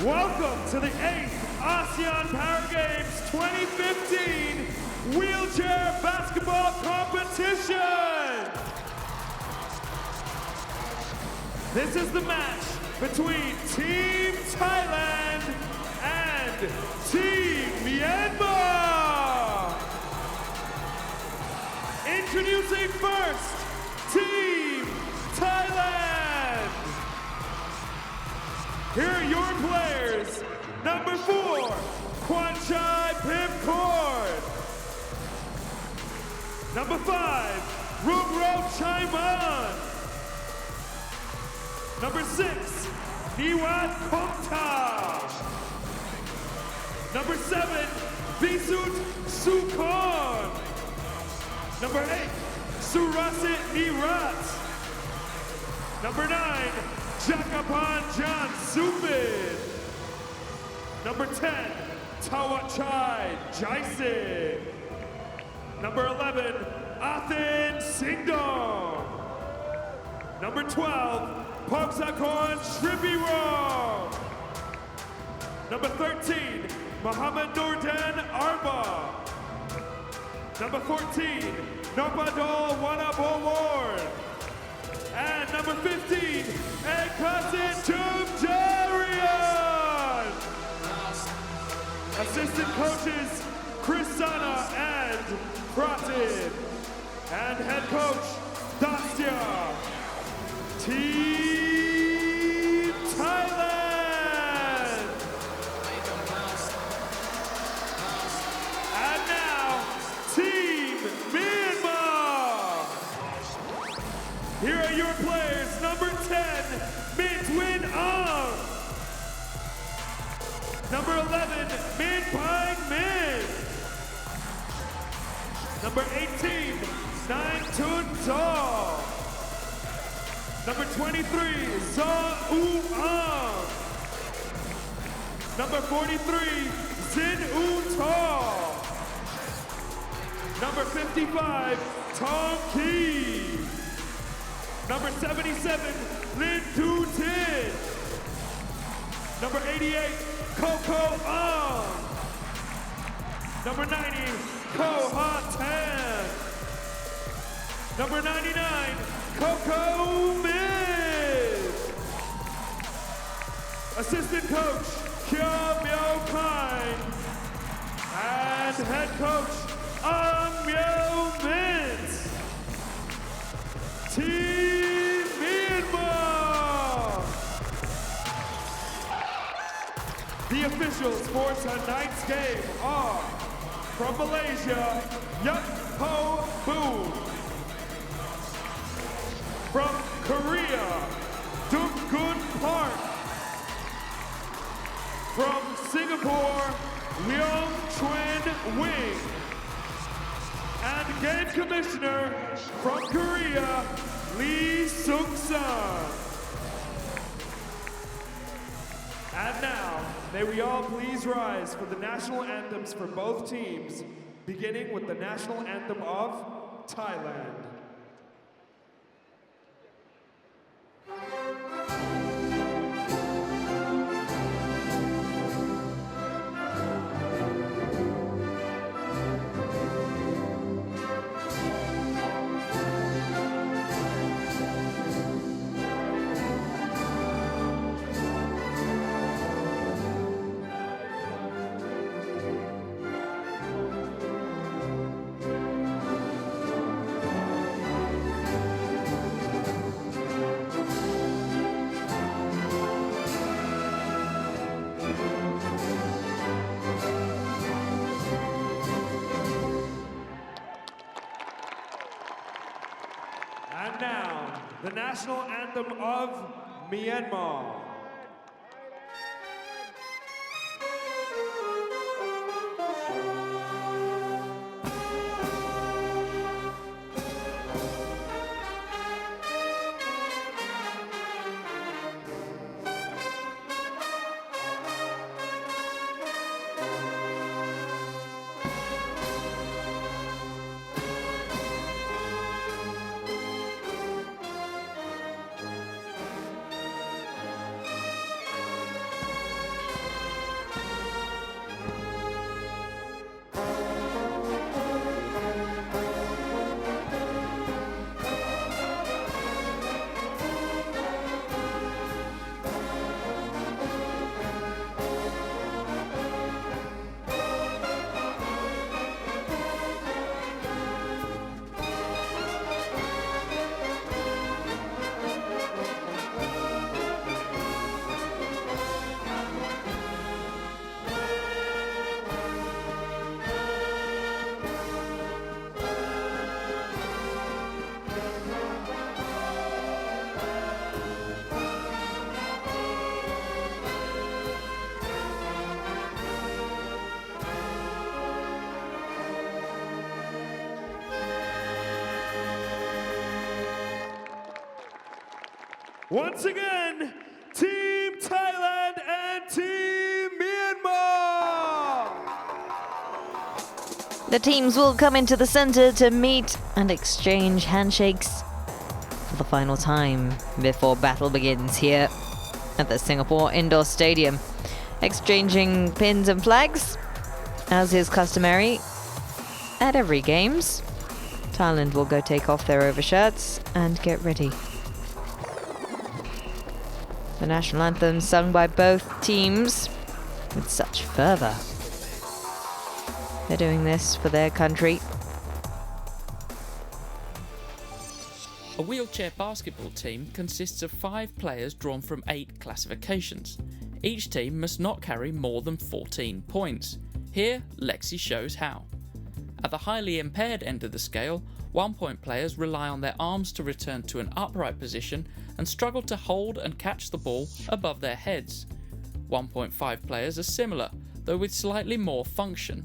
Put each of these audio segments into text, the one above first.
Welcome to the 8th ASEAN Para Games 2015 Wheelchair Basketball Competition. This is the match between Team Thailand and Team Myanmar. Introducing first, Team Thailand. Here are your players. Number 4, Kwanchai Pimcord. Number 5, Rungro Chaiman. Number 6, Niwat Kongta. Number 7, Visut Sukhon. Number 8, Surasit Nirat. Number 9, Jakapan Jan Supin. Number 10, Tawachai Jaising. Number 11, Athin Singdong. Number 12, Pongsakon Shribiro. Number 13, Muhammad Nurdan Arba. Number 14, Nopadol Wanabowar. And number 15, Ekasin Tumjarian. Assistant coaches, Chris Sana and Pratin. And head coach, Dastia. Team Thailand. And now, Team Myanmar. Here are your players. Number 10, Min Twin Ong. Number 11, Min Pang Min. Number 18, Nine Tun Zaw. Number 23, Zaw U Ang. Number 43, Zin U Taw. Number 55, Tong Ki. Number 77, Lin Tu Tin. Number 88, Coco Ang. Number 90, Ko Ha Tan. Number 99, Coco Miz. Assistant coach, Kya Myo Kai. And head coach, Myo Mintz. Team Myanmar. The officials for tonight's game are from Malaysia, Yup Ho Boon. From Korea, Duk Gun Park. From Singapore, Leong Chuen Wing. And game commissioner from Korea, Lee Suk-sun. And now, may we all please rise for the national anthems for both teams, beginning with the national anthem of Thailand. And now, the national anthem of Myanmar. Once again, Team Thailand and Team Myanmar! The teams will come into the center to meet and exchange handshakes for the final time before battle begins here at the Singapore Indoor Stadium. Exchanging pins and flags, as is customary at every Games. Thailand will go take off their overshirts and get ready. The national anthem sung by both teams with such fervor. They're doing this for their country. A wheelchair basketball team consists of 5 players drawn from 8 classifications. Each team must not carry more than 14 points. Here, Lexi shows how. At the highly impaired end of the scale, 1-point players rely on their arms to return to an upright position and struggle to hold and catch the ball above their heads. 1.5 players are similar, though with slightly more function.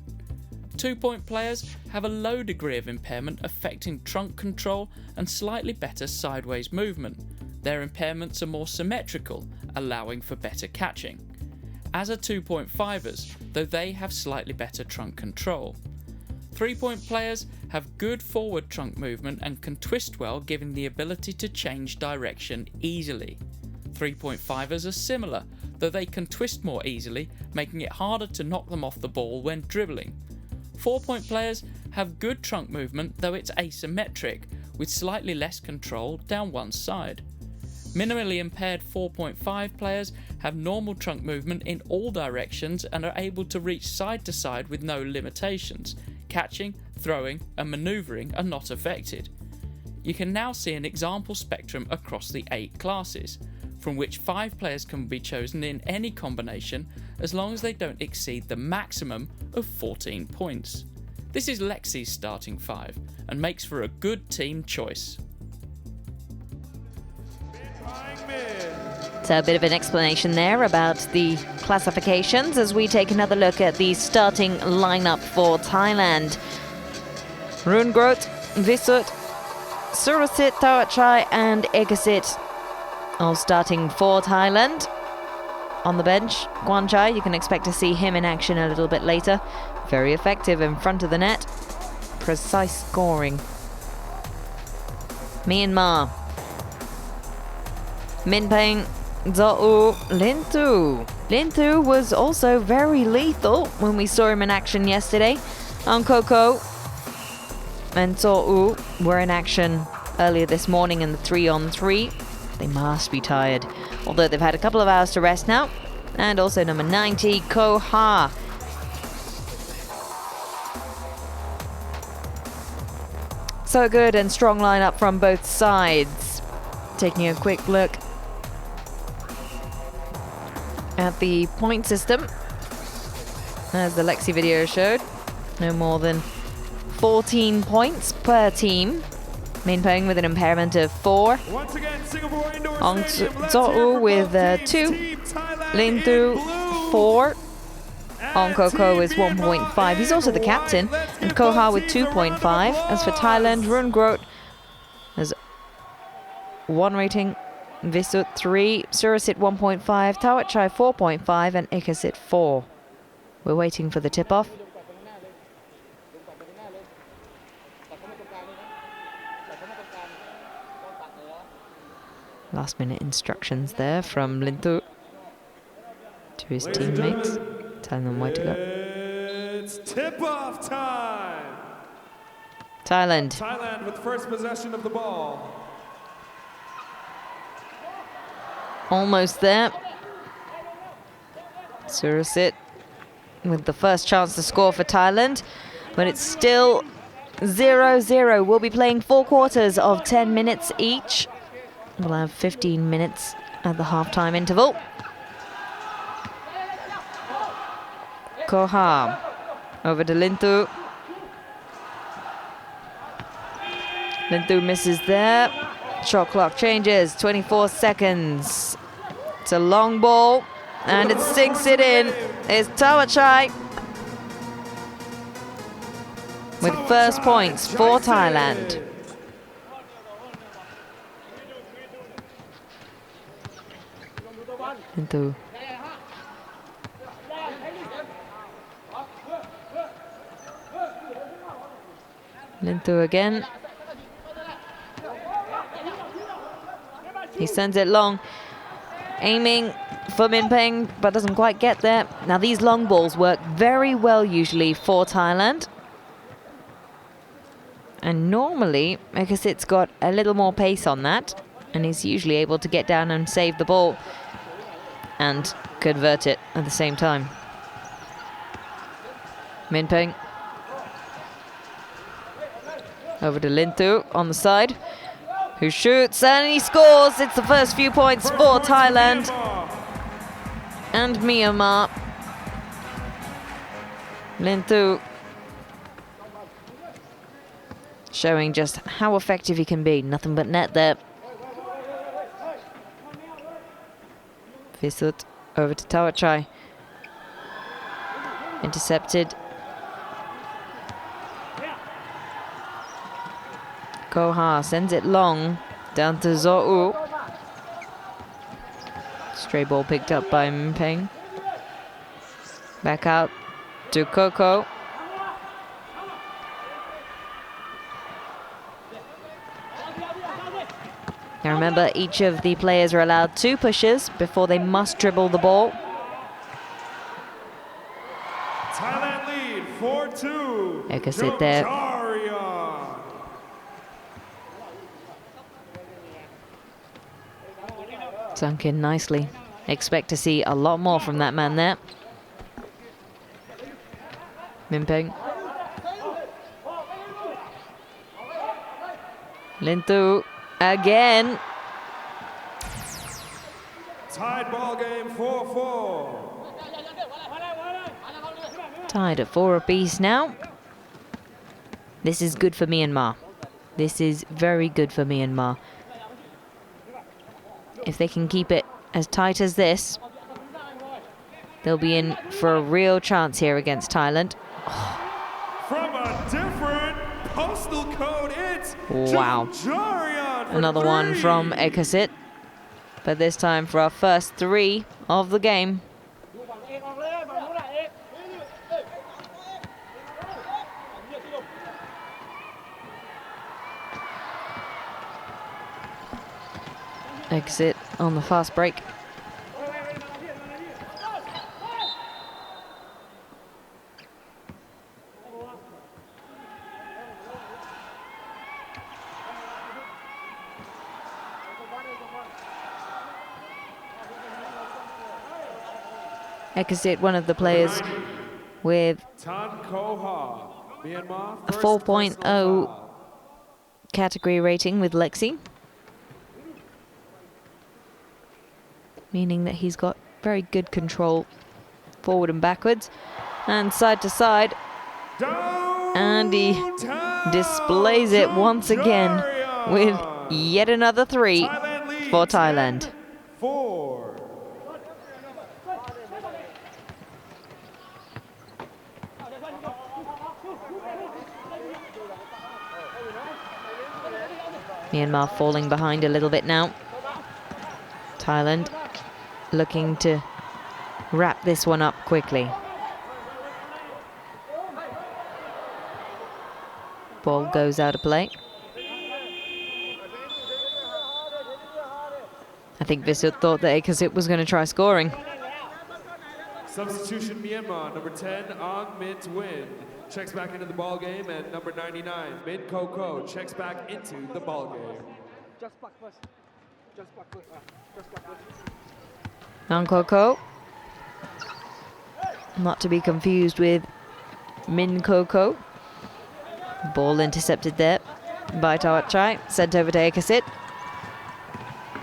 2-point players have a low degree of impairment affecting trunk control and slightly better sideways movement. Their impairments are more symmetrical, allowing for better catching. As are 2.5ers, though they have slightly better trunk control. 3-point players have good forward trunk movement and can twist well, giving the ability to change direction easily. 3.5ers are similar, though they can twist more easily, making it harder to knock them off the ball when dribbling. 4-point players have good trunk movement, though it's asymmetric, with slightly less control down one side. Minimally impaired 4.5 players have normal trunk movement in all directions and are able to reach side to side with no limitations. Catching, throwing and manoeuvring are not affected. You can now see an example spectrum across the 8 classes, from which 5 players can be chosen in any combination as long as they don't exceed the maximum of 14 points. This is Lexi's starting 5 and makes for a good team choice. So a bit of an explanation there about the classifications as we take another look at the starting lineup for Thailand. Rungrot, Visut, Surasit, Tawachai and Ekasit all starting for Thailand. On the bench, Guanchai, you can expect to see him in action a little bit later. Very effective in front of the net. Precise scoring. Myanmar. Minpeng, Zo'u, Lintu. Lintu was also very lethal when we saw him in action yesterday. Ankoko and Zo'u were in action earlier this morning in the 3-on-3. They must be tired, although they've had a couple of hours to rest now. And also number 90, Ko Ha. So a good and strong lineup from both sides. Taking a quick look at the point system, as the Lexi video showed, no more than 14 points per team. Minpeng with an impairment of 4. Once again, Singapore Indoor Ong Stadium, let's Zo'u hear for with both 2. teams, Team Thailand Lintu in blue 4. and Ong Koko Team is 1.5. He's also the Myanmar captain. in white. Let's And give both Koha with teams a round of 2.5. As for Thailand, applause. Rungrot has 1 rating. Visut 3, Surasit 1.5, Tawachai 4.5 and Ekasit 4. We're waiting for the tip-off. Last minute instructions there from Lintu to his Ladies and teammates, gentlemen, telling them where to go. It's tip-off time. Thailand. Thailand with first possession of the ball. Almost there. Surasit with the first chance to score for Thailand, but it's still 0-0. We'll be playing 4 quarters of 10 minutes each. We'll have 15 minutes at the half-time interval. Koha over to Lintu. Lintu misses there. Shot clock changes, 24 seconds. It's a long ball, and it sinks it in. It's Tawachai with first points for Thailand. Into Lintu again. He sends it long, aiming for Min Peng, but doesn't quite get there. Now these long balls work very well usually for Thailand. And normally, Ekasit's got a little more pace on that, and he's usually able to get down and save the ball and convert it at the same time. Min Peng. Over to Lintu on the side, who shoots and he scores. It's the first few points for Thailand and Myanmar. Lintu showing just how effective he can be. Nothing but net there. Visut over to Tawachai. Intercepted. Koha sends it long down to Zo'u. Stray ball picked up by Min Peng. Back out to Koko. Now remember, each of the players are allowed 2 pushes before they must dribble the ball. Thailand lead 4-2. Ekasit there. Sunk in nicely. Expect to see a lot more from that man there. Min Peng. Lintu again. Tied ball game 4-4. Tied at 4 apiece now. This is good for Myanmar. This is very good for Myanmar. If they can keep it as tight as this, they'll be in for a real chance here against Thailand. From a different postal code, it's wow. Another one from Ekasit, but this time for our first 3 of the game. Exit on the fast break. Ekasit, one of the players with a 4.0 category rating with Lexi, meaning that he's got very good control forward and backwards and side to side, and he displays it once again with yet another 3 for Thailand. 4. Myanmar falling behind a little bit now. Thailand looking to wrap this one up quickly. Ball goes out of play. I think Visut thought that Ekasit was going to try scoring. Substitution Myanmar, number 10, Ang Mint Win, checks back into the ball game, and number 99, Min Koko, checks back into the ball game. Ang Koko, not to be confused with Min Koko. Ball intercepted there by Tawachai, sent over to Ekasit,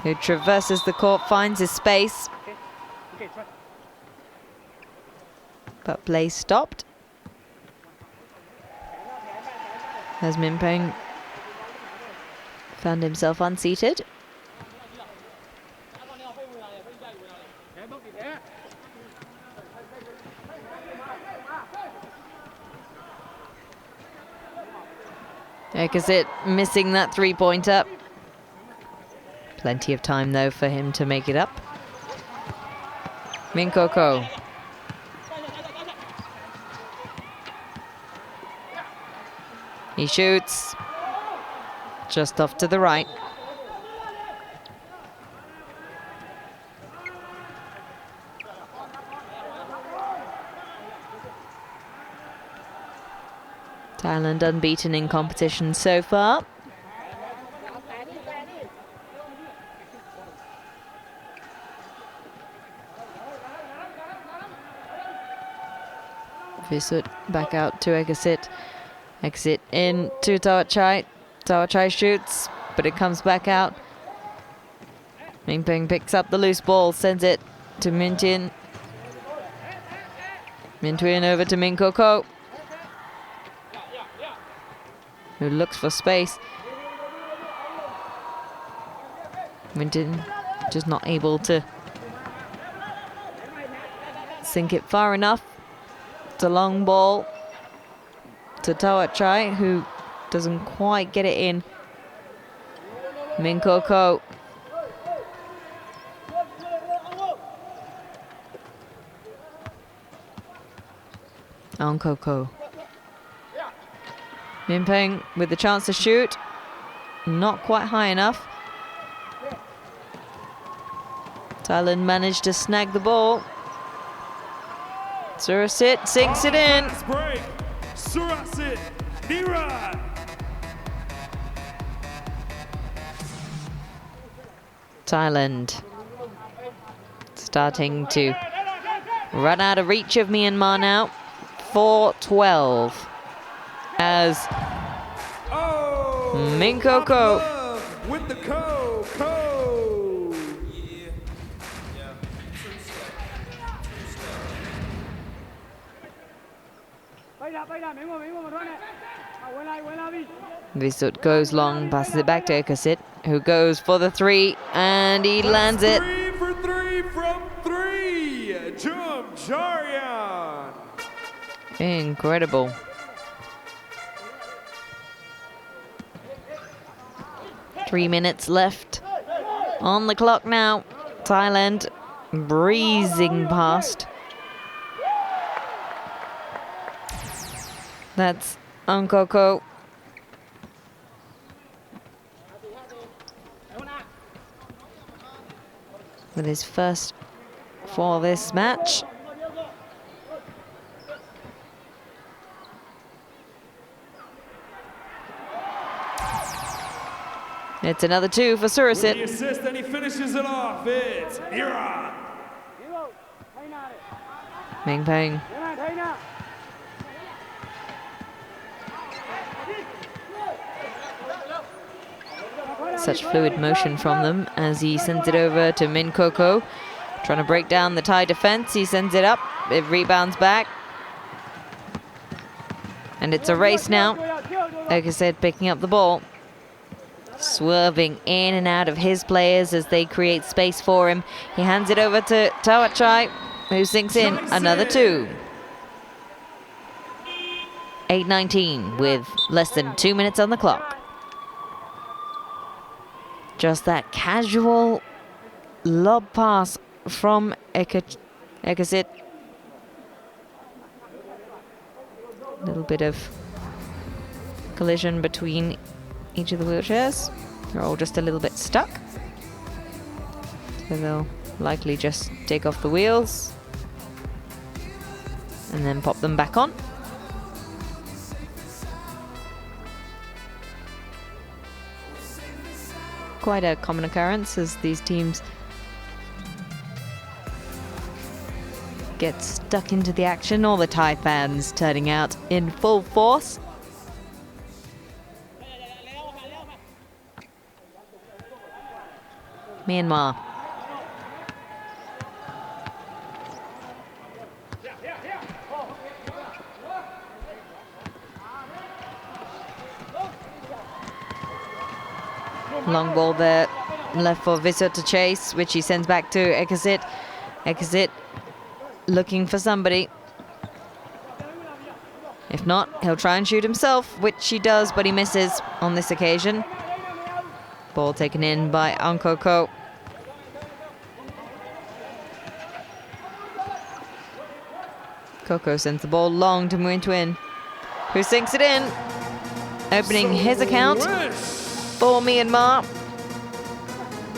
who traverses the court, finds his space, but play stopped as Min Peng found himself unseated. Ekasit missing that 3-pointer. Plenty of time though for him to make it up. Minkoko. He shoots. Just off to the right. Thailand unbeaten in competition so far. Visut back out to Exit. Exit in to Tawachai. Tawachai shoots, but it comes back out. Mingpeng picks up the loose ball, sends it to Mintin. Mintuin over to Minkoko, who looks for space. Mintin just not able to sink it far enough. It's a long ball to Tawachai, who doesn't quite get it in. Minkoko. Onkoko. Minpeng with the chance to shoot. Not quite high enough. Thailand managed to snag the ball. Surasit sinks it in. Break. Surasit, Nira. Thailand starting to run out of reach of Myanmar now. 4-12 as Minkoko with the co. Visut goes long, passes it back to Ekasit, who goes for the three, and he lands it. 3 for 3 from 3. Jumjarian. Incredible. Three minutes left on the clock now. Thailand breezing past. That's Onkoko. With his first for this match. It's another 2 for Surasit. With the assist, and he finishes it off. It's Ira. Mingpeng. Such fluid motion from them as he sends it over to Minkoko. Trying to break down the Thai defense. He sends it up. It rebounds back. And it's a race now. Like I said, picking up the ball. Swerving in and out of his players as they create space for him. He hands it over to Tawachai, who sinks in another 2. 8:19 with less than 2 minutes on the clock. Just that casual lob pass from Ekasit. A little bit of collision between each of the wheelchairs. They're all just a little bit stuck. So they'll likely just take off the wheels and then pop them back on. Quite a common occurrence as these teams get stuck into the action. All the Thai fans turning out in full force. Myanmar. Long ball there, left for Visut to chase, which he sends back to Ekasit. Ekasit looking for somebody. If not, he'll try and shoot himself, which he does, but he misses on this occasion. Ball taken in by Onkoko. Coco sends the ball long to Nguyen Thuy, who sinks it in, opening his account for Myanmar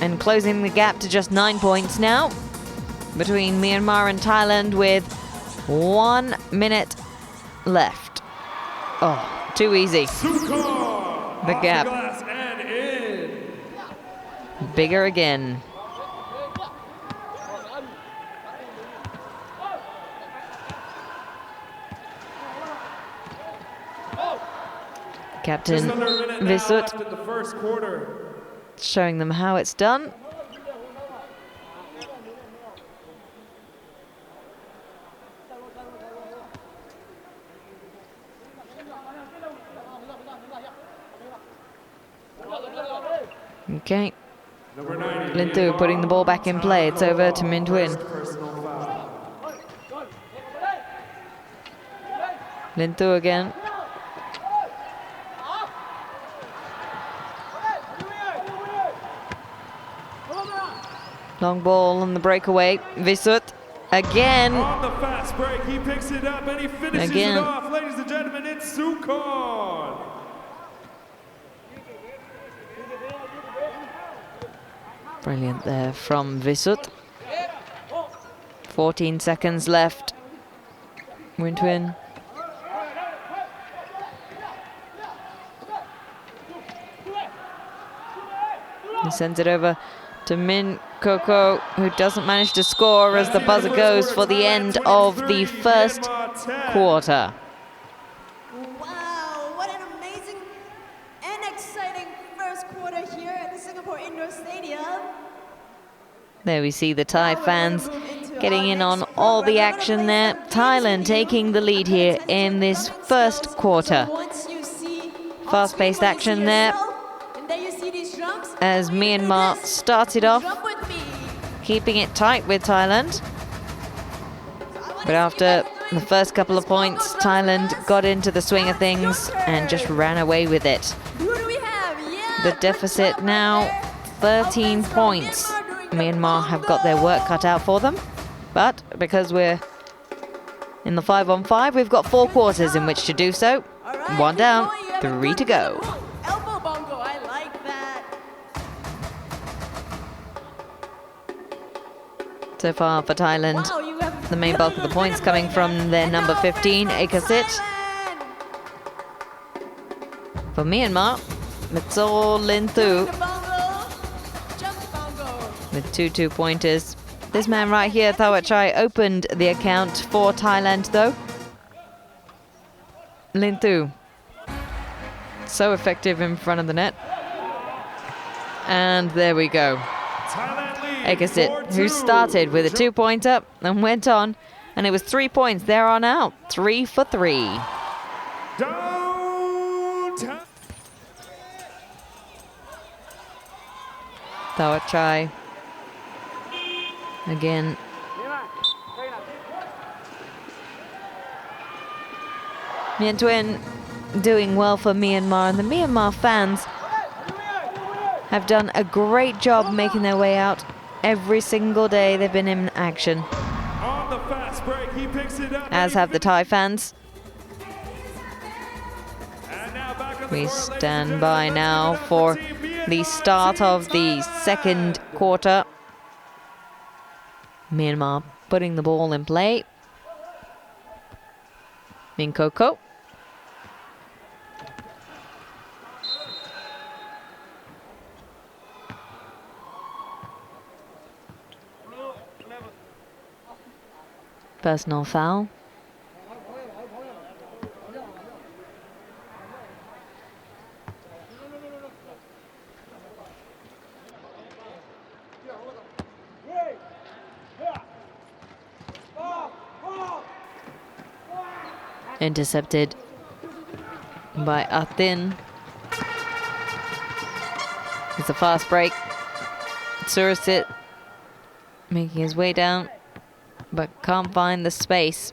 and closing the gap to just 9 points now between Myanmar and Thailand with 1 minute left. Oh, too easy. The gap bigger again. Captain Visut showing them how it's done. Okay. Linh Tu putting the ball back in play. It's over to Minh Thuy. Linh Tu again. Long ball on the breakaway. Visut again. On the fast break, he picks it up and he finishes it off. Ladies and gentlemen, it's Sukorn. Brilliant there from Visut. 14 seconds left. Nguyen Thuy. He sends it over to Min Coco, who doesn't manage to score as the buzzer goes for the end of the first quarter. Wow, what an amazing and exciting first quarter here at the Singapore Indoor Stadium. There we see the Thai fans getting in on all the action there. Thailand taking the lead here in this first quarter. Fast-paced action there as Myanmar started off keeping it tight with Thailand. But after the first couple of points, Thailand got into the swing of things and just ran away with it. The deficit now 13 points. Myanmar have got their work cut out for them. But because we're in the 5-on-5, we've got 4 quarters in which to do so. 1 down, 3 to go. Elbow bongo, I like that. So far for Thailand, the main bulk of the points coming from their number 15, Akasit. For Myanmar, it's all Linh Tu with 2 2-pointers. This man right here, Thawachai, opened the account for Thailand though. Linh Tu, so effective in front of the net. And there we go. Akasit, who started with a 2-pointer and went on, and it was 3 points there on out. 3 for 3. Thawachai again. Nguyen Thuy doing well for Myanmar, and the Myanmar fans have done a great job making their way out every single day they've been in action. On the fast break, he picks it up, as have the Thai fans. We stand by now for the start of the second quarter. Myanmar putting the ball in play. Min Coco. Personal foul. Intercepted by Athin. It's a fast break. Surasit making his way down, but can't find the space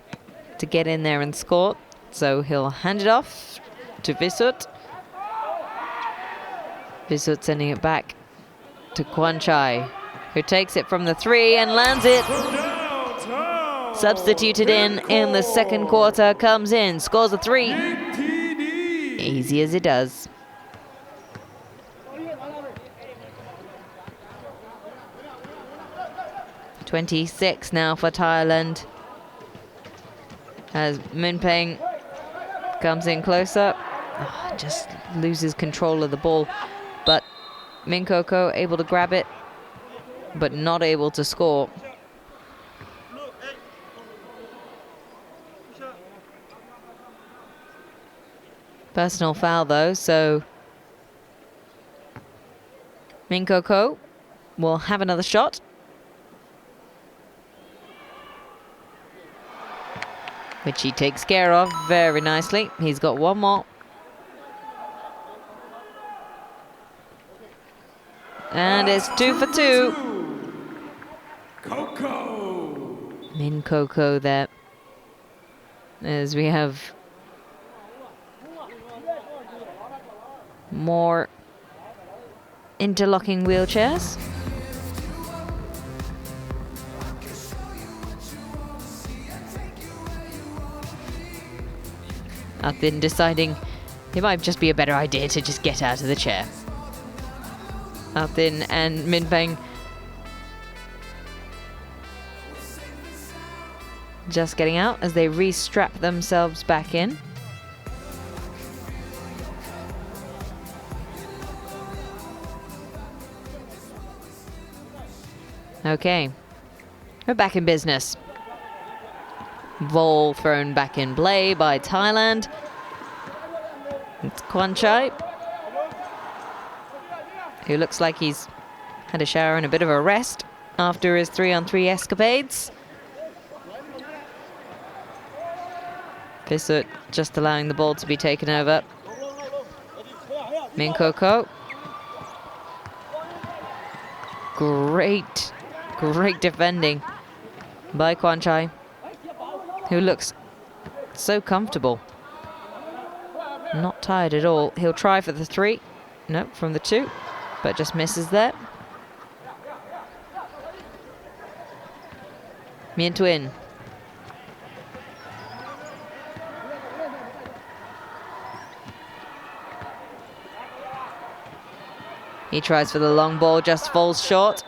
to get in there and score. So he'll hand it off to Visut. Visut sending it back to Kwan Chai, who takes it from the 3 and lands it. substituted in the second quarter, comes in, scores a 3. Easy as it does. .26 now for Thailand. As Min Peng comes in closer. Oh, just loses control of the ball. But Min Coco able to grab it, but not able to score. Personal foul though, so Min Coco will have another shot. Which he takes care of very nicely. He's got one more. And it's 2 for 2. Coco. Min Coco there. As we have more interlocking wheelchairs. I've been deciding it might just be a better idea to just get out of the chair. Athin and Min Peng just getting out as they re-strap themselves back in. Okay, we're back in business. Ball thrown back in play by Thailand. It's Kwanchai, who looks like he's had a shower and a bit of a rest after his 3-on-3 escapades. Visut just allowing the ball to be taken over. Min Coco. Great defending by Kwanchai, who looks so comfortable. Not tired at all. He'll try for the 3. Nope, from the 2, but just misses there. Mien Twin. He tries for the long ball, just falls short.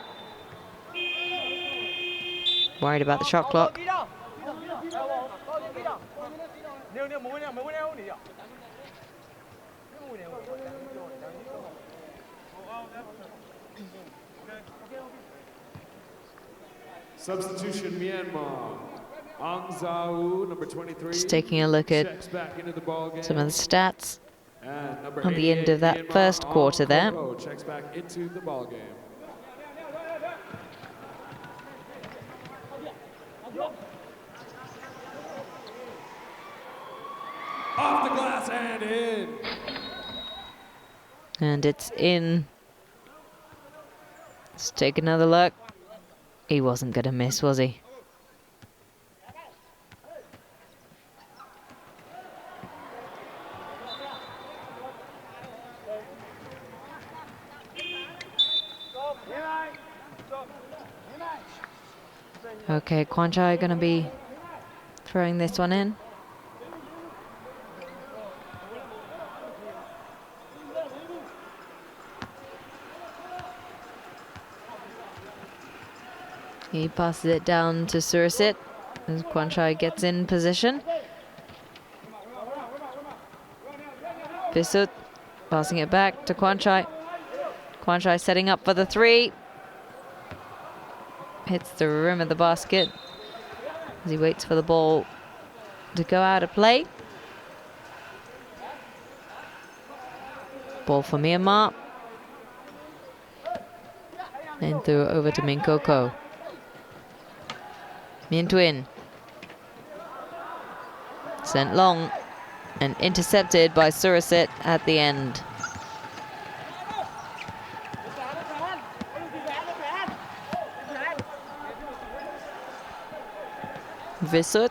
Worried about the shot clock. Substitution Myanmar. Ang Zau, number 23. Just taking a look at checks back into the ball game. some of the stats And number on the end of that 88, first Myanmar, quarter Ang there. Coco checks back into the ball game. Off the glass and in. And it's in. Let's take another look. He wasn't going to miss, was he? Okay, Kwanchai going to be throwing this one in. He passes it down to Surisit as Kwanchai gets in position. Visut passing it back to Kwanchai. Kwanchai setting up for the 3. Hits the rim of the basket as he waits for the ball to go out of play. Ball for Myanmar. And threw it over to Min Coco. Mien Twin. Sent long and intercepted by Surisit at the end. Visut.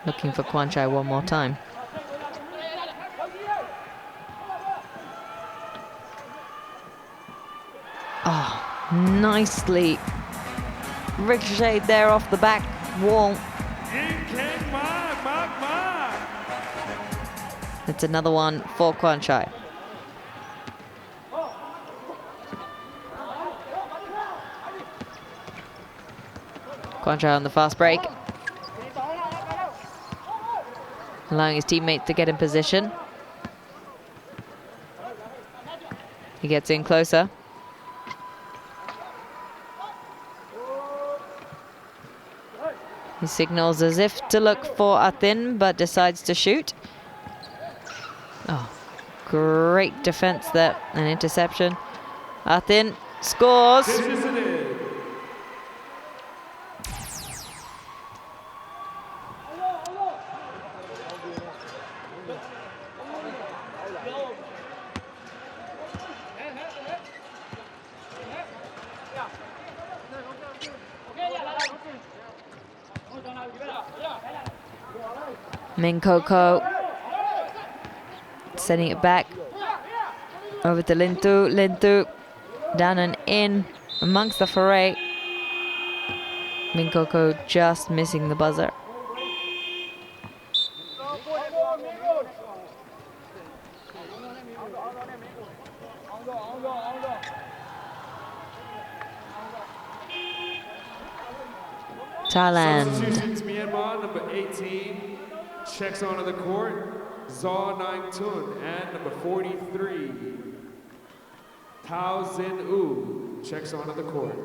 Looking for Kwanchai one more time. Oh, nicely ricocheted there off the back wall. It's another one for Kwan Chai. Kwan Chai on the fast break, allowing his teammate to get in position. He gets in closer. He signals as if to look for Athin, but decides to shoot. Oh, great defense there, an interception. Athin scores. Min Koko sending it back over to Lintu. Lintu down and in amongst the foray. Min Koko just missing the buzzer. Thailand. Substitutions, Myanmar, number 18, checks onto the court. Zaw Nang Tun, and number 43, Tao Zin U, checks onto the court.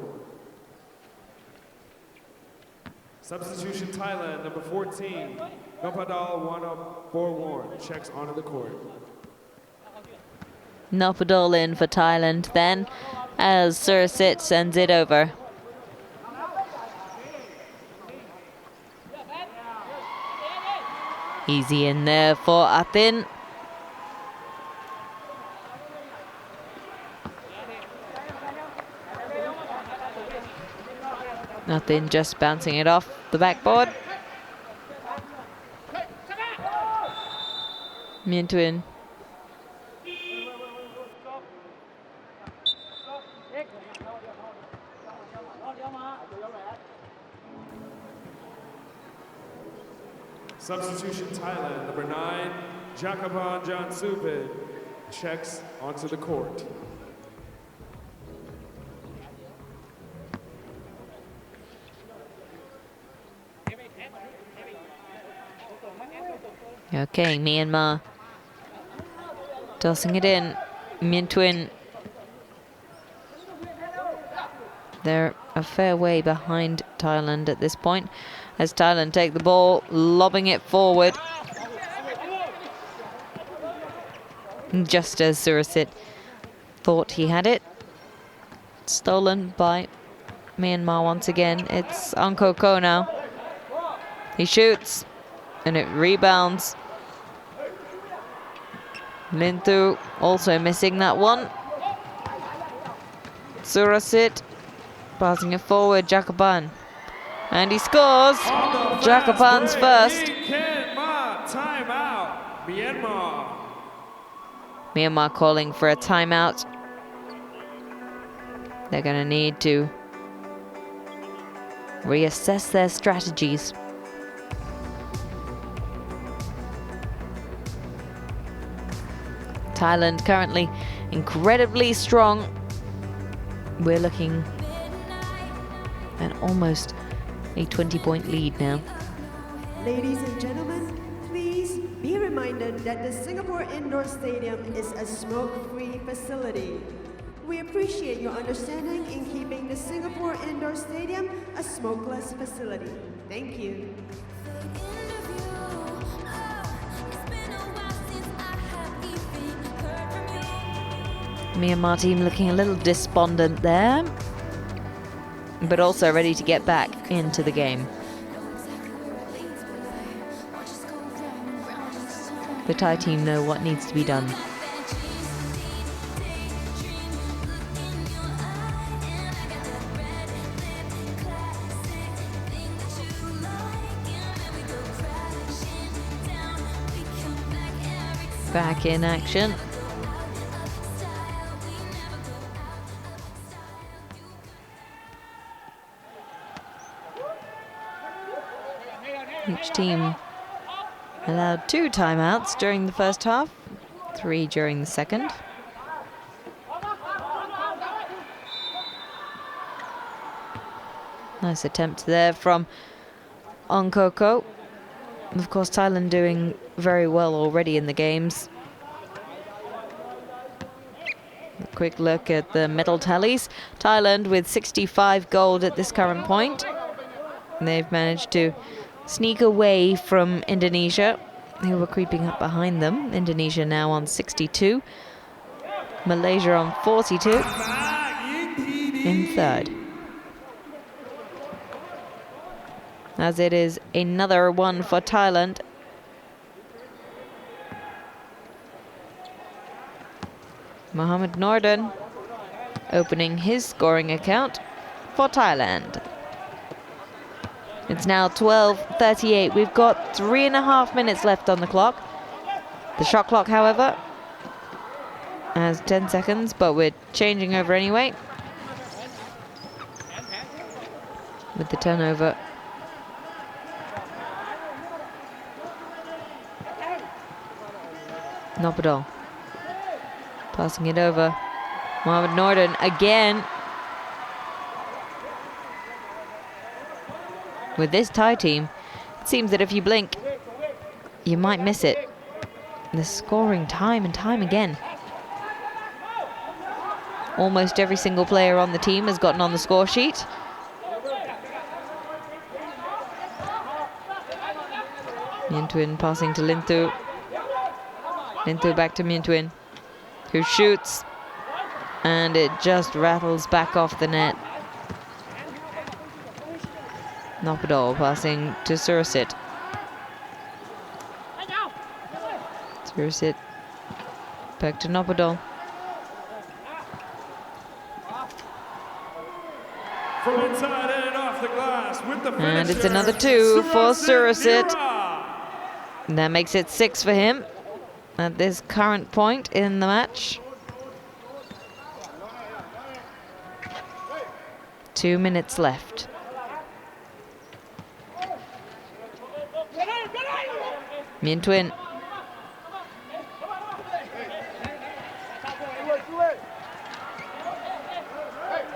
Substitution, Thailand, number 14, Nopadal Wanaborwarn, checks onto the court. Nopadol in for Thailand then, as Surasit sends it over. Easy in there for Athin. Athin just bouncing it off the backboard. Mien Twin. Substitution, Thailand, number 9, Jakaban Jansupin, checks onto the court. Okay, Myanmar tossing it in. Mien Twin. They're a fair way behind Thailand at this point, as Thailand take the ball, lobbing it forward. Just as Surasit thought he had it. Stolen by Myanmar once again. It's Unko Ko now. He shoots, and it rebounds. Lintu also missing that one. Surasit passing it forward, Jakaban. And he scores! Jakaban's first. Timeout, Myanmar. Myanmar calling for a timeout. They're going to need to reassess their strategies. Thailand currently incredibly strong. We're looking at almost a 20-point lead now. Ladies and gentlemen, please be reminded that the Singapore Indoor Stadium is a smoke-free facility. We appreciate your understanding in keeping the Singapore Indoor Stadium a smokeless facility. Thank you. Myanmar team looking a little despondent there, but also ready to get back into the game. The Thai team know what needs to be done. Back in action. Each team allowed 2 timeouts during the first half, 3 during the second. Nice attempt there from Onkoko. Of course, Thailand doing very well already in the games. A quick look at the medal tallies. Thailand with 65 gold at this current point. They've managed to sneak away from Indonesia, who were creeping up behind them. Indonesia now on 62. Malaysia on 42 in third. As it is another one for Thailand. Mohamed Norden opening his scoring account for Thailand. It's now 12:38. We've got 3.5 minutes left on the clock. The shot clock, however, has 10 seconds, but we're changing over anyway. With the turnover. Nopadol passing it over. Mohamed Norden again. With this Thai team, it seems that if you blink, you might miss it. They're scoring time and time again. Almost every single player on the team has gotten on the score sheet. Myantuin passing to Linthu. Linthu back to Myantuin, who shoots, and it just rattles back off the net. Nopadol passing to Surasit. Surasit back to Nopadol. From inside and off the glass with the And it's finisher, another 2 for Surasit. Mira. And that makes it 6 for him at this current point in the match. 2 minutes left. Myantuin.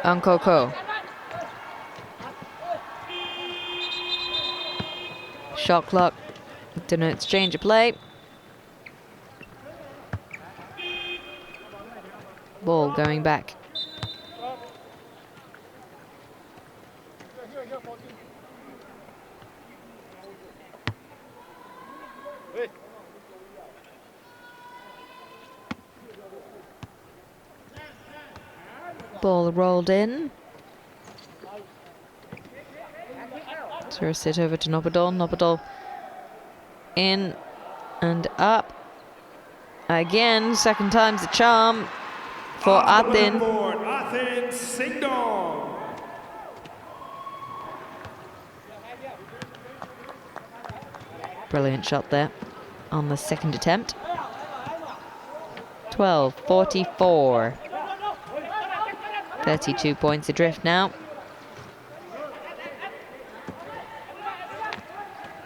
Onkoko. Shot clock denotes change of play. Ball going back. Ball rolled in. Surasit over to Nopadol. Nopadol in and up. Again, second time's the charm for Athin. Athin Singdong. Brilliant shot there on the second attempt. 12:44. 32 points adrift now.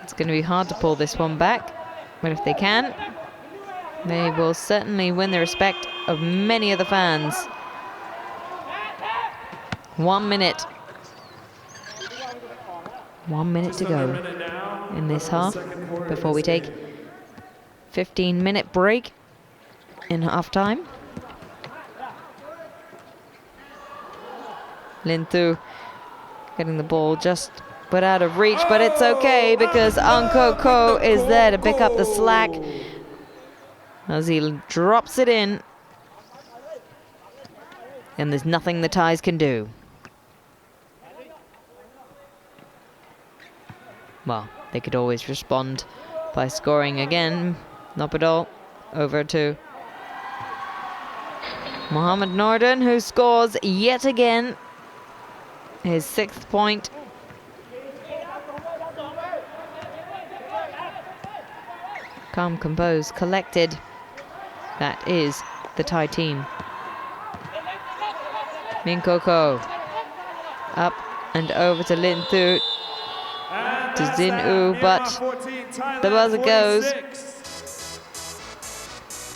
It's going to be hard to pull this one back, but if they can, they will certainly win the respect of many of the fans. 1 minute. 1 minute to go in this half before we take 15-minute break in half-time. Linthu getting the ball just but out of reach, but it's okay because Onkoko is there to pick up the slack as he drops it in. And there's nothing the Thais can do. Well, they could always respond by scoring again. Nopadol over to Mohamed Norden, who scores yet again. His 6th point. Calm, composed, collected. That is the Thai team. Minkoko up and over to Linthu. And to Zin-U, but the buzzer goes.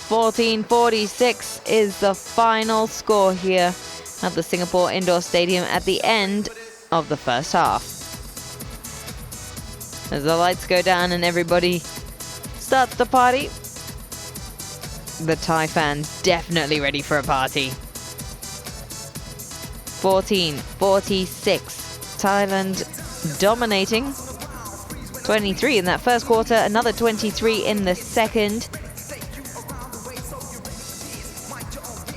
14-46 is the final score here at the Singapore Indoor Stadium at the end of the first half. As the lights go down and everybody starts to party, the Thai fans definitely ready for a party. 14-46, Thailand dominating. 23 in that first quarter, another 23 in the second.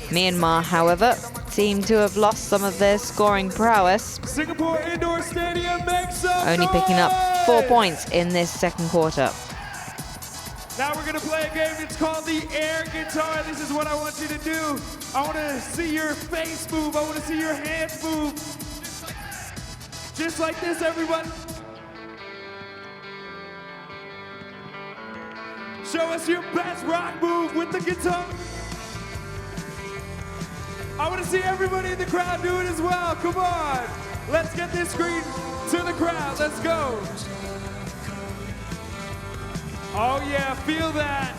Myanmar, however, seem to have lost some of their scoring prowess. Singapore Indoor Stadium makes some Only picking up 4 noise! points in this second quarter. Now we're gonna play a game. It's called the air guitar. This is what I want you to do. I want to see your face move. I want to see your hands move. Just like this, everyone. Show us your best rock move with the guitar. I want to see everybody in the crowd do it as well. Come on. Let's get this screen to the crowd. Let's go. Oh yeah, feel that.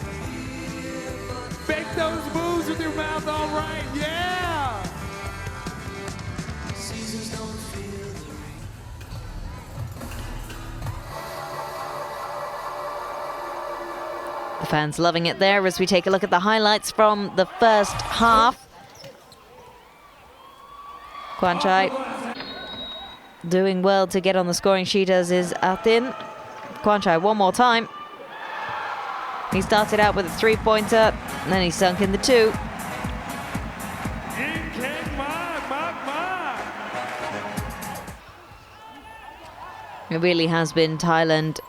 Make those moves with your mouth, all right, yeah! The fans loving it there as we take a look at the highlights from the first half. Kwan Chai doing well to get on the scoring sheet, as is Athin. Kwan Chai one more time. He started out with a three-pointer, and then he sunk in the two. It really has been Thailand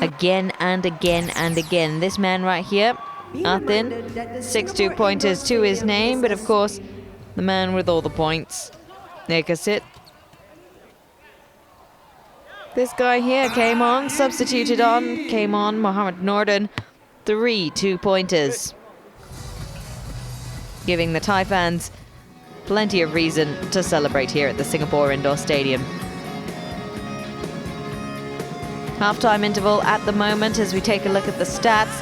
again and again and again. This man right here, Athin, 6 two-pointers to his name, but of course, the man with all the points, Nekasit. This guy here came on, substituted on, came on, Mohammed Norden, 3 two-pointers. Giving the Thai fans plenty of reason to celebrate here at the Singapore Indoor Stadium. Halftime interval at the moment as we take a look at the stats.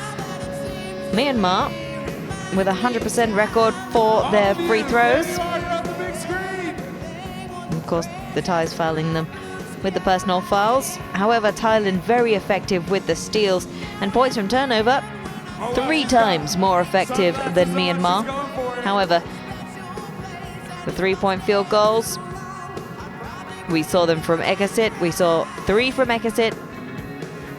Myanmar with a 100% record for their free throws. Of course, the Thais fouling them with the personal fouls. However, Thailand very effective with the steals and points from turnover, 3 times more effective than Myanmar. However, the 3-point field goals, we saw them from Ekasit. We saw 3 from Ekasit,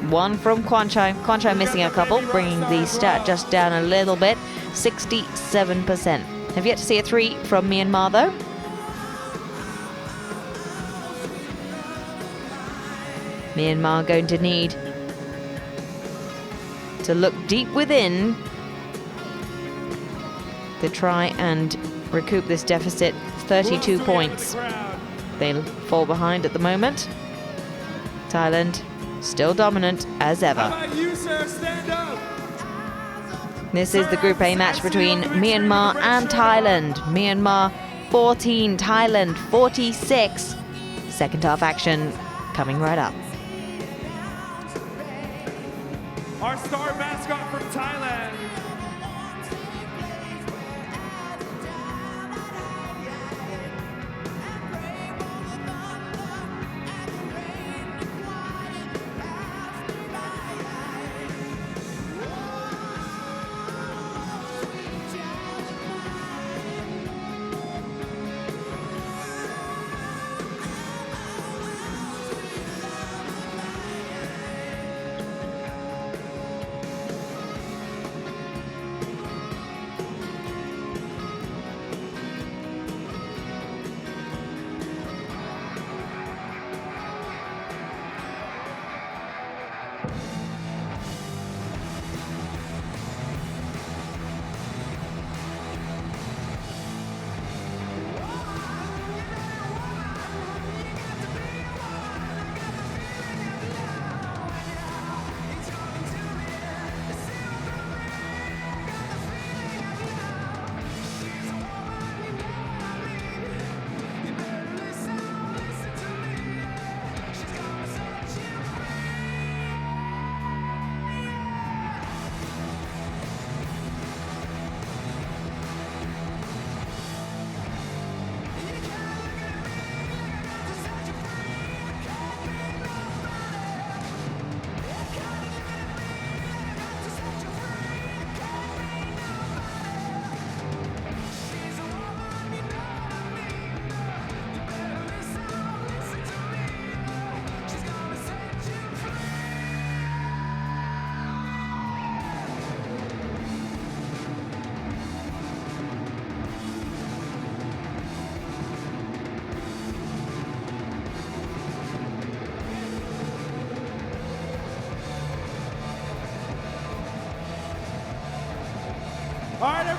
1 from Kwan Chai. Kwan Chai missing a couple, bringing the stat just down a little bit, 67%. Have yet to see a 3 from Myanmar though. Myanmar going to need to look deep within to try and recoup this deficit. 32 points. They fall behind at the moment. Thailand still dominant as ever. This is the Group A match between Myanmar and Thailand. Myanmar 14, Thailand 46. Second half action coming right up. Our star mascot from Thailand.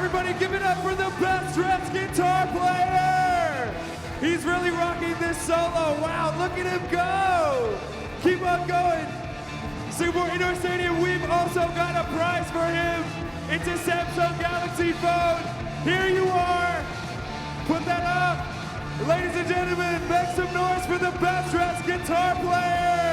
Everybody give it up for the best dressed guitar player! He's really rocking this solo. Wow, look at him go! Keep on going. Singapore Indoor Stadium, we've also got a prize for him. It's a Samsung Galaxy phone. Here you are. Put that up. Ladies and gentlemen, make some noise for the best dressed guitar player.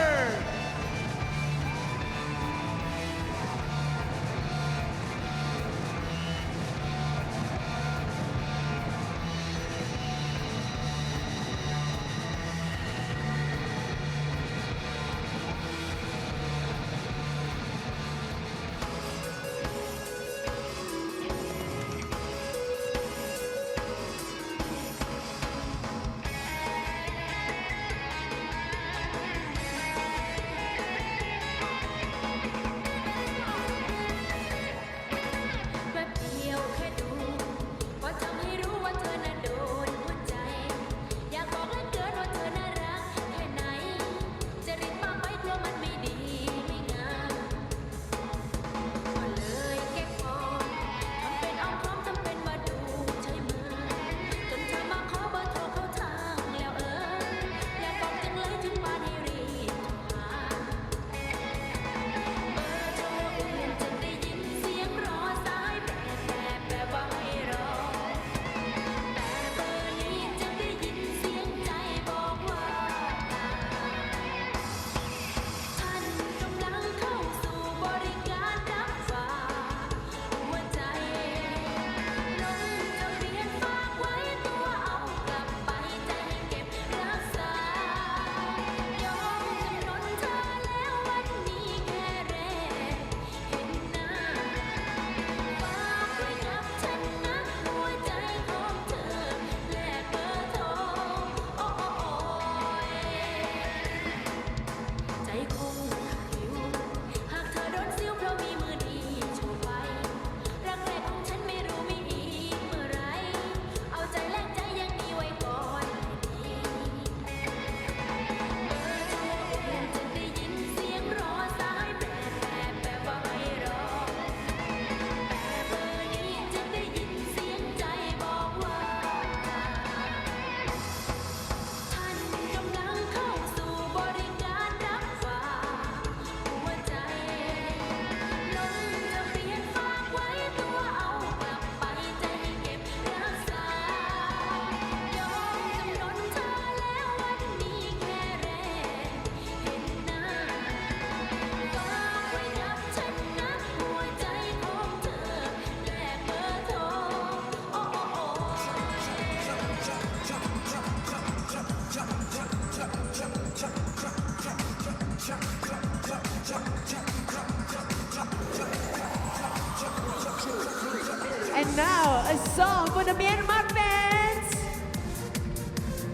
And now, a song for the Myanmar fans.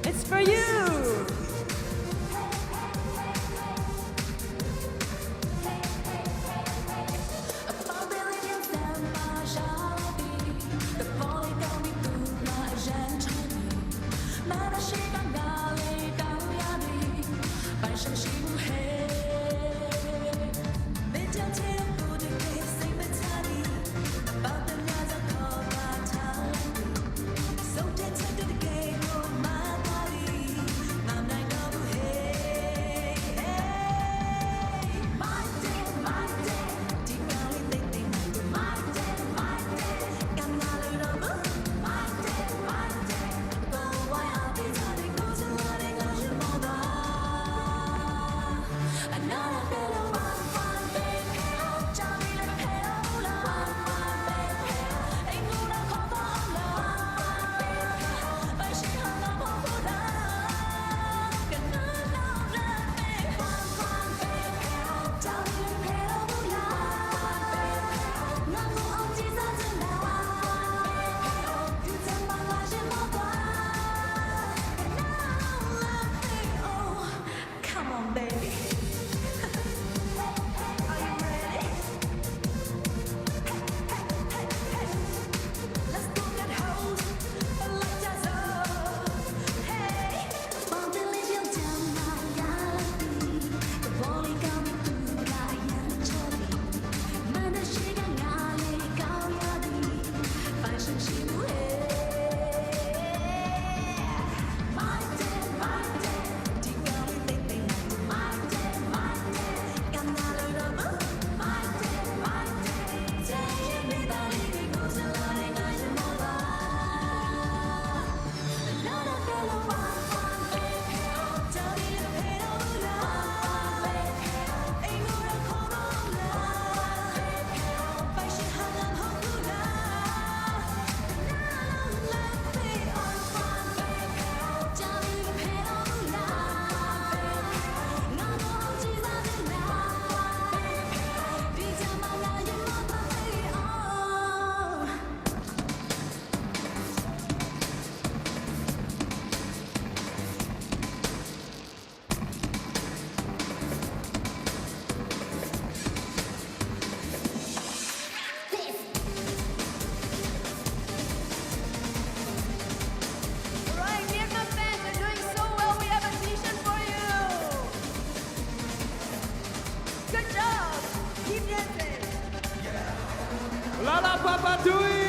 It's for you. Papatui!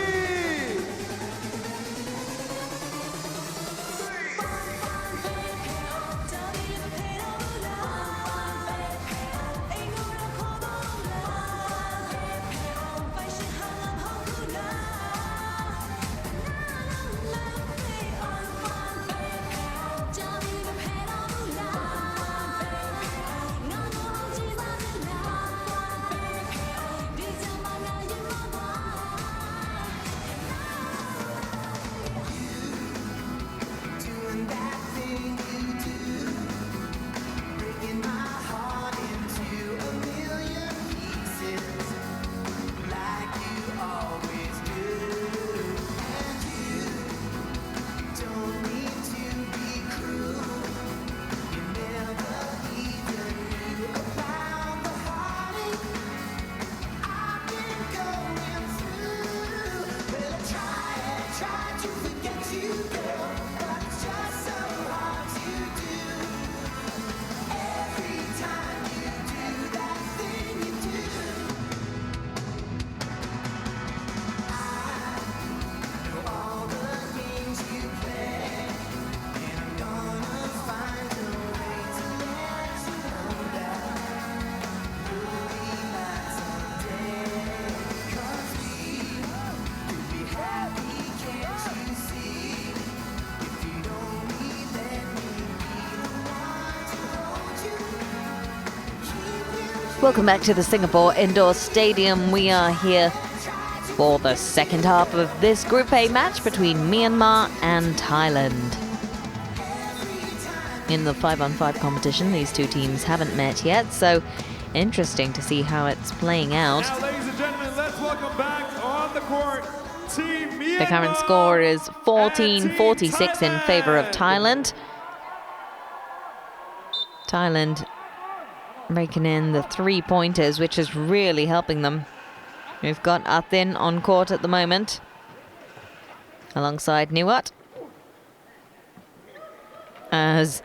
Welcome back to the Singapore Indoor Stadium. We are here for the second half of this Group A match between Myanmar and Thailand. In the 5-on-5 competition, these two teams haven't met yet, so interesting to see how it's playing out. Now, ladies and gentlemen, let's welcome back on the court Team Myanmar. The current score is 14-46 in favor of Thailand. Thailand raking in the 3-pointers, which is really helping them. We've got Athin on court at the moment, alongside Niwat. As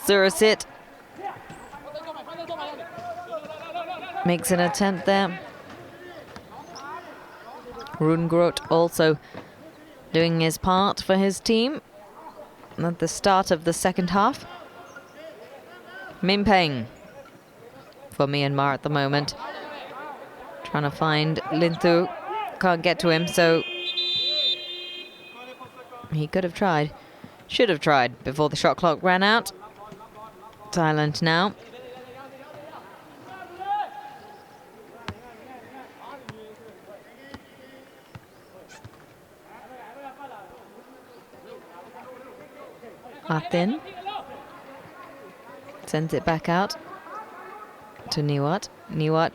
Surasit makes an attempt there. Rungrot also doing his part for his team at the start of the second half. Mimpeng for Myanmar at the moment. Trying to find Linthu. Can't get to him, so he could have tried. Should have tried before the shot clock ran out. Thailand now. Athin sends it back out to Niwat. Niwat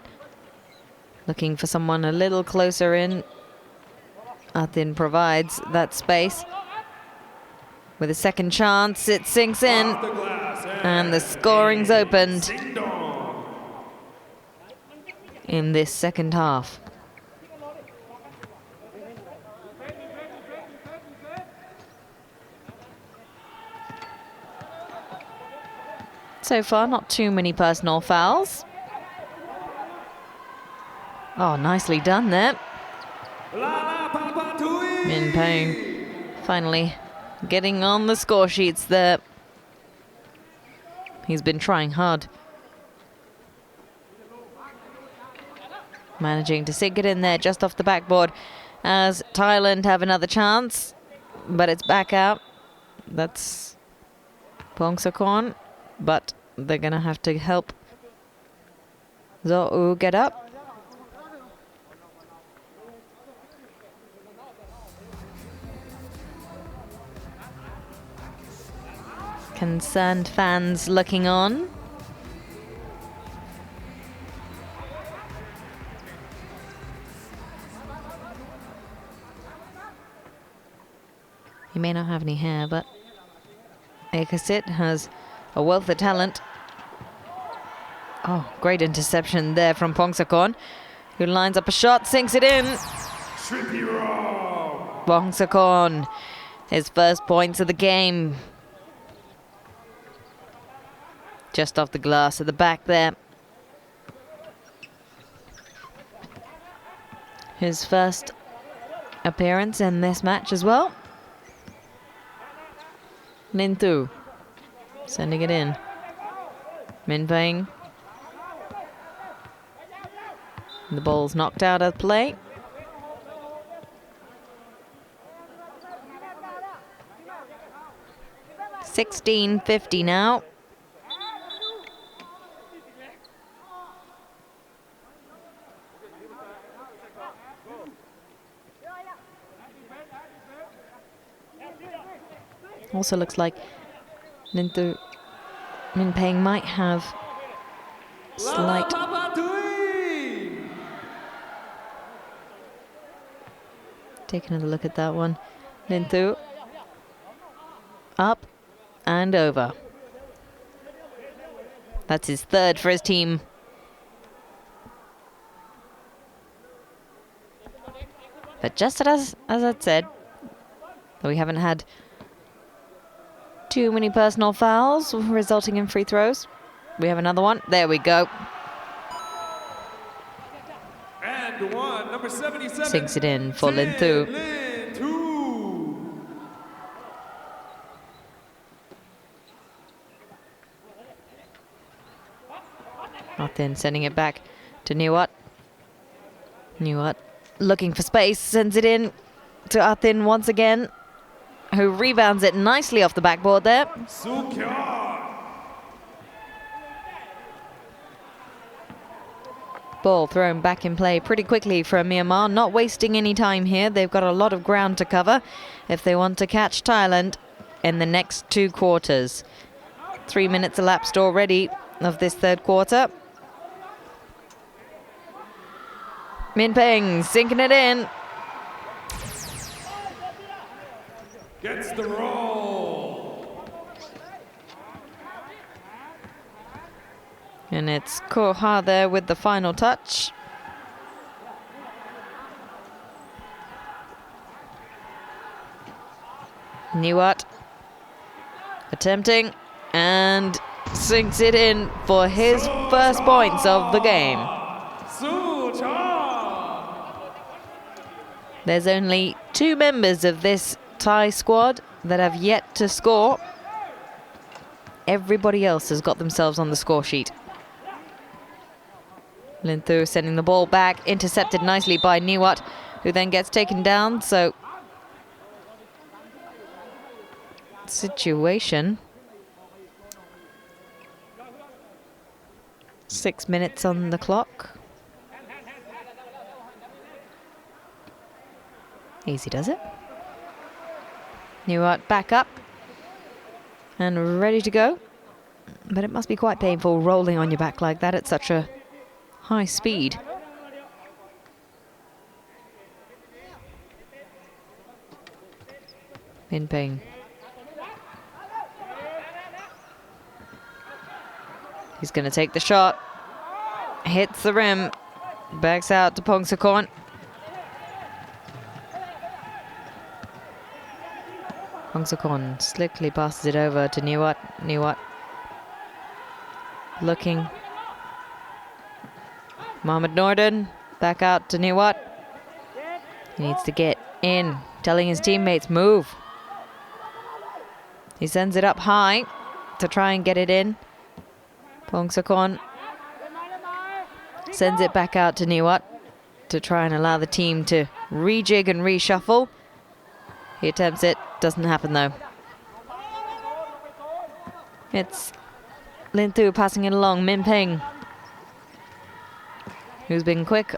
looking for someone a little closer in. Athin provides that space. With a second chance, it sinks in. And the scoring's opened in this second half. So far, not too many personal fouls. Oh, nicely done there. Mimpeng finally getting on the score sheets there. He's been trying hard. Managing to sink it in there just off the backboard as Thailand have another chance, but it's back out. That's Pongsakorn, but they're going to have to help Zo'u get up. Concerned fans looking on. He may not have any hair, but Akasit has a wealth of talent. Oh, great interception there from Pongsakorn, who lines up a shot, sinks it in. Pongsakorn, his first points of the game. Just off the glass at the back there. His first appearance in this match as well. Lin Tu sending it in. Min Peng. The ball's knocked out of play. $16.50 now. Also looks like Min Peng might have slight take another look at that one. Lin Tu up and over. That's his third for his team. But just as I said, we haven't had too many personal fouls resulting in free throws. We have another one. There we go. And one, number 77. Sinks it in for Lin Tu. Martin sending it back to Niwat. Niwat looking for space, sends it in to Athin once again, who rebounds it nicely off the backboard there. Ball thrown back in play pretty quickly from Myanmar, not wasting any time here. They've got a lot of ground to cover if they want to catch Thailand in the next 2 quarters. 3 minutes elapsed already of this third quarter. Min Peng sinking it in. Gets the roll. And it's Ko Ha there with the final touch. Niwat attempting and sinks it in for his first points of the game. There's only 2 members of this Thai squad that have yet to score. Everybody else has got themselves on the score sheet. Lin Tu sending the ball back, intercepted nicely by Niwat, who then gets taken down. So, situation. 6 minutes on the clock. Easy does it. Niwat back up and ready to go. But it must be quite painful rolling on your back like that at such a high speed. Min Peng. He's going to take the shot. Hits the rim. Backs out to Pongsakorn. Pongsakorn slickly passes it over to Niwat. Niwat looking. Mohamed Norden back out to Niwat. He needs to get in, telling his teammates move. He sends it up high to try and get it in. Pongsakorn sends it back out to Niwat to try and allow the team to rejig and reshuffle. He attempts it, doesn't happen though. It's Lin Tu passing it along. Min Peng, who's been quick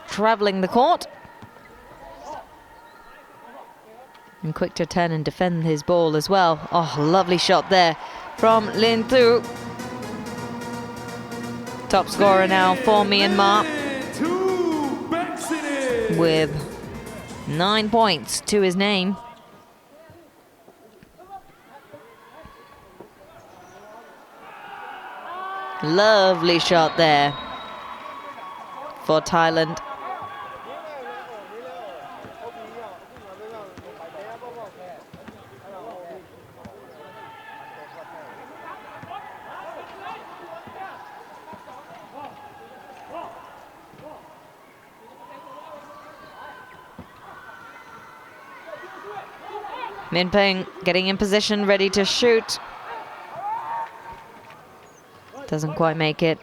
traveling the court and quick to turn and defend his ball as well. Oh, lovely shot there from Lin Tu. Top scorer now for Myanmar with 9 points to his name. Lovely shot there for Thailand. Min Peng getting in position, ready to shoot. Doesn't quite make it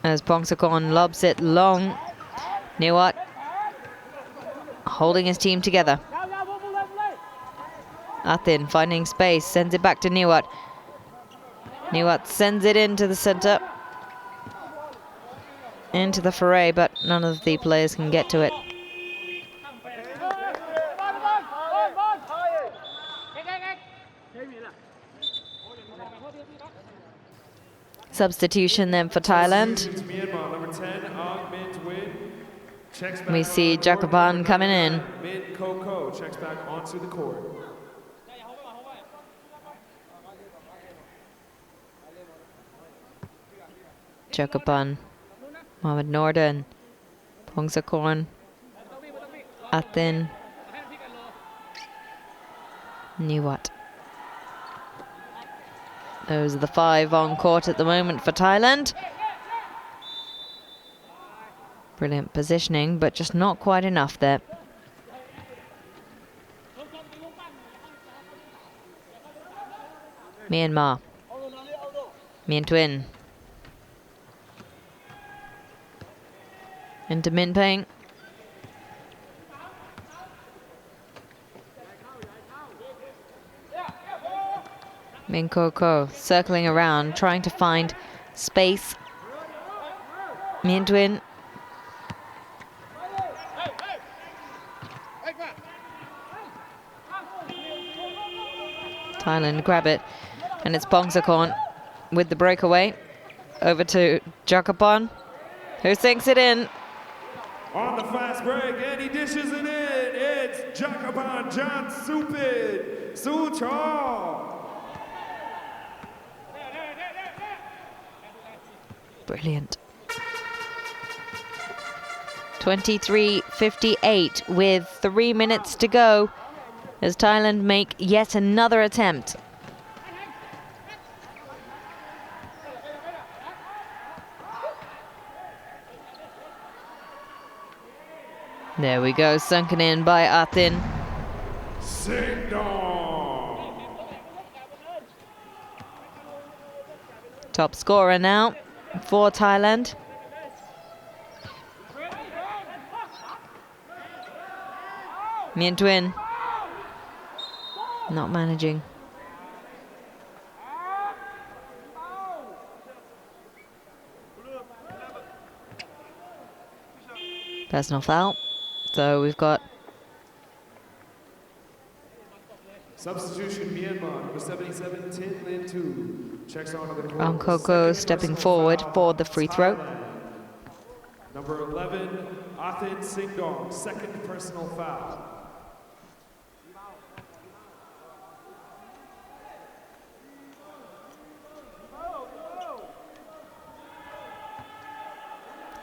as Pongsakorn lobs it long. Niwat holding his team together. Athin finding space, sends it back to Niwat. Niwat sends it into the center, into the foray, but none of the players can get to it. Substitution then for Thailand. Myanmar, number 10, Ang Min Twin. Checks back We see onto the court. Jakaban Number coming 9, in. Min Koko checks back onto the court. Jakaban, Mohamed Norden, Pongsakorn, Athin, Niwat. Those are the 5 on court at the moment for Thailand. Brilliant positioning, but just not quite enough there. Myanmar. Mien Twin. Into Min Peng. Min Koko circling around, trying to find space. Mien Twin. Thailand grab it, and it's Pongsakorn with the breakaway. Over to Jakaban, who sinks it in. On the fast break, and he dishes it in. It's Jakaban John Supid Suchal. Brilliant. 23:58 with 3 minutes to go as Thailand make yet another attempt. There we go, sunken in by Athin. Sing dong. Top scorer now for Thailand. Mien Twin not managing. Personal foul. So we've got Substitution Myanmar, number 77, Tin Lin Tu. Checks on to the court. Ang Koko stepping forward for the free throw. Number 11, Athin Singdong, second personal foul.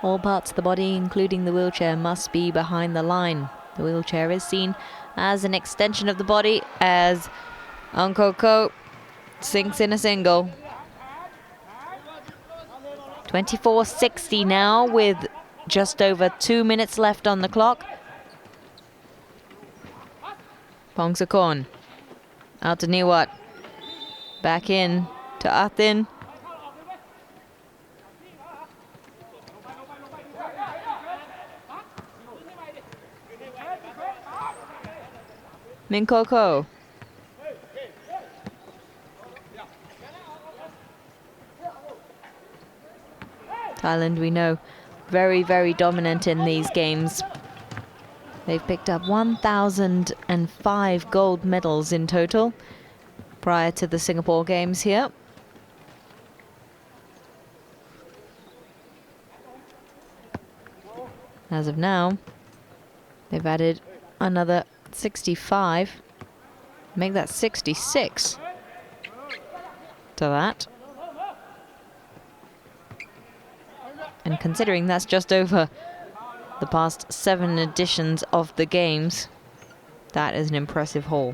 All parts of the body, including the wheelchair, must be behind the line. The wheelchair is seen as an extension of the body as Ang Koko sinks in a single. 24:60 now with just over 2 minutes left on the clock. Pongsakorn out to Niwat. Back in to Athin. Min Koko. Thailand, we know, very, very dominant in these games. They've picked up 1,005 gold medals in total prior to the Singapore Games here. As of now, they've added another 65, make that 66 to that. And considering that's just over the past 7 editions of the games, that is an impressive haul.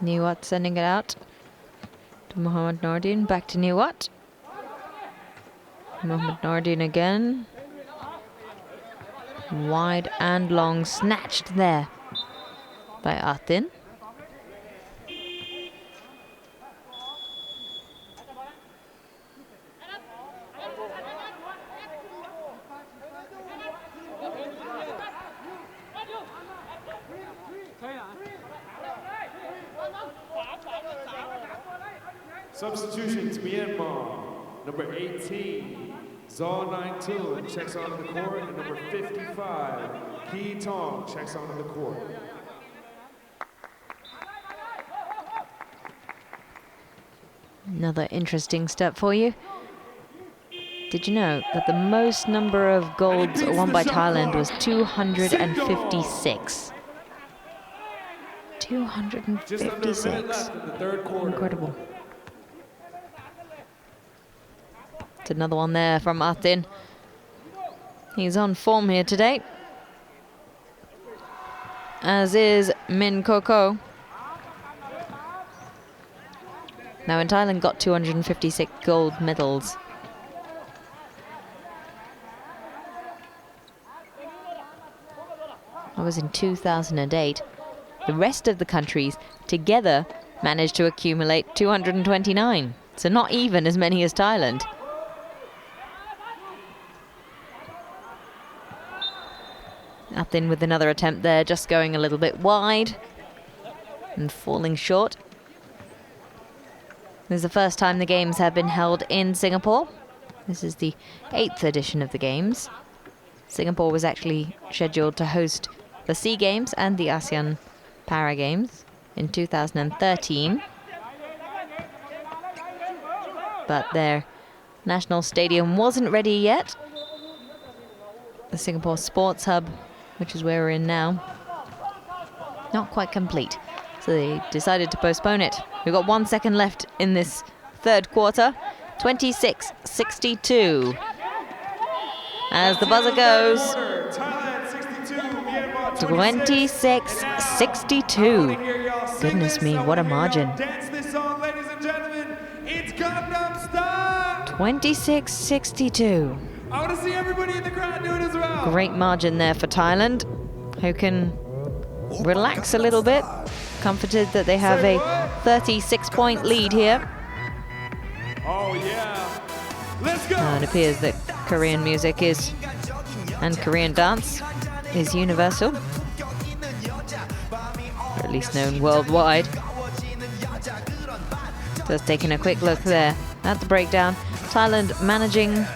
Niwat sending it out to Mohamed Nordin, back to Niwat. Mohamed Nordin again. Wide and long, snatched there by Atin. Substitutions, Myanmar. Number 18, Zaw 92 checks onto the court, and number 55, Ki Tong checks onto the court. Another interesting step for you. Did you know that the most number of golds won by Thailand was 256? 256. Incredible. It's another one there from Atin. He's on form here today, as is Min Koko. Now, in Thailand, got 256 gold medals. That was in 2008. The rest of the countries together managed to accumulate 229. So not even as many as Thailand. Atin with another attempt there, just going a little bit wide and falling short. This is the first time the games have been held in Singapore. This is the 8th edition of the games. Singapore was actually scheduled to host the SEA Games and the ASEAN Para Games in 2013. But their national stadium wasn't ready yet. The Singapore Sports Hub, which is where we're in now, not quite complete. So they decided to postpone it. We've got 1 second left in this third quarter. 26-62. As the buzzer goes. 26-62. Goodness me, what a margin. 26-62. I want to see everybody in the crowd do it as well. Great margin there for Thailand, who can relax a little bit. Comforted that they have a 36-point lead here. Oh yeah. Let's go. It appears that Korean music is, and Korean dance is universal, or at least known worldwide. Just taking a quick look there at the breakdown. Thailand managing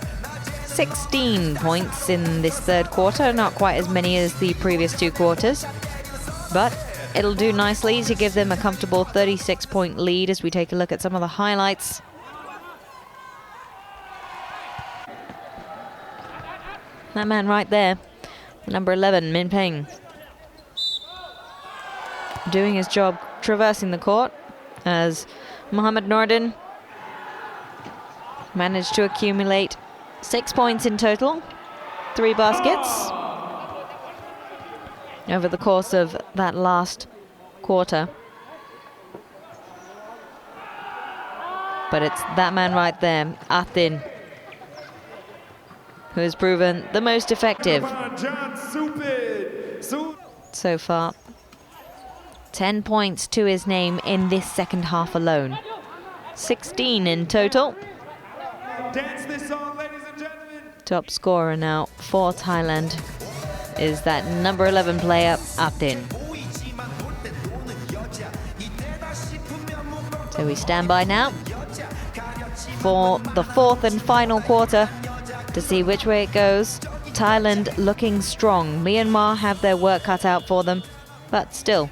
16 points in this third quarter, not quite as many as the previous two quarters, but it'll do nicely to give them a comfortable 36-point lead as we take a look at some of the highlights. That man right there, number 11, Min Peng, doing his job traversing the court, as Mohamed Nordin managed to accumulate 6 points in total, 3 baskets over the course of that last quarter. But it's that man right there, Atin, who has proven the most effective so far. 10 points to his name in this second half alone. 16 in total. Dance this song, ladies and gentlemen. Top scorer now for Thailand is that number 11 player, Atin. So we stand by now for the fourth and final quarter to see which way it goes. Thailand looking strong. Myanmar have their work cut out for them, but still,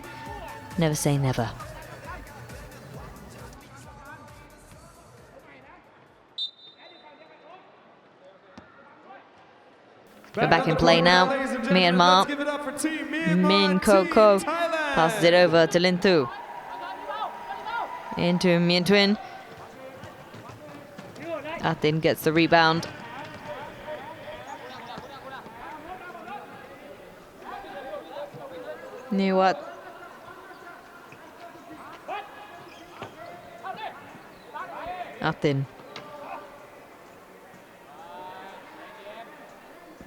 never say never. We're back in play now. Myanmar. Min Koko passes it over to Lintu. Into Mien Twin. Atin gets the rebound. Knew what? Atin.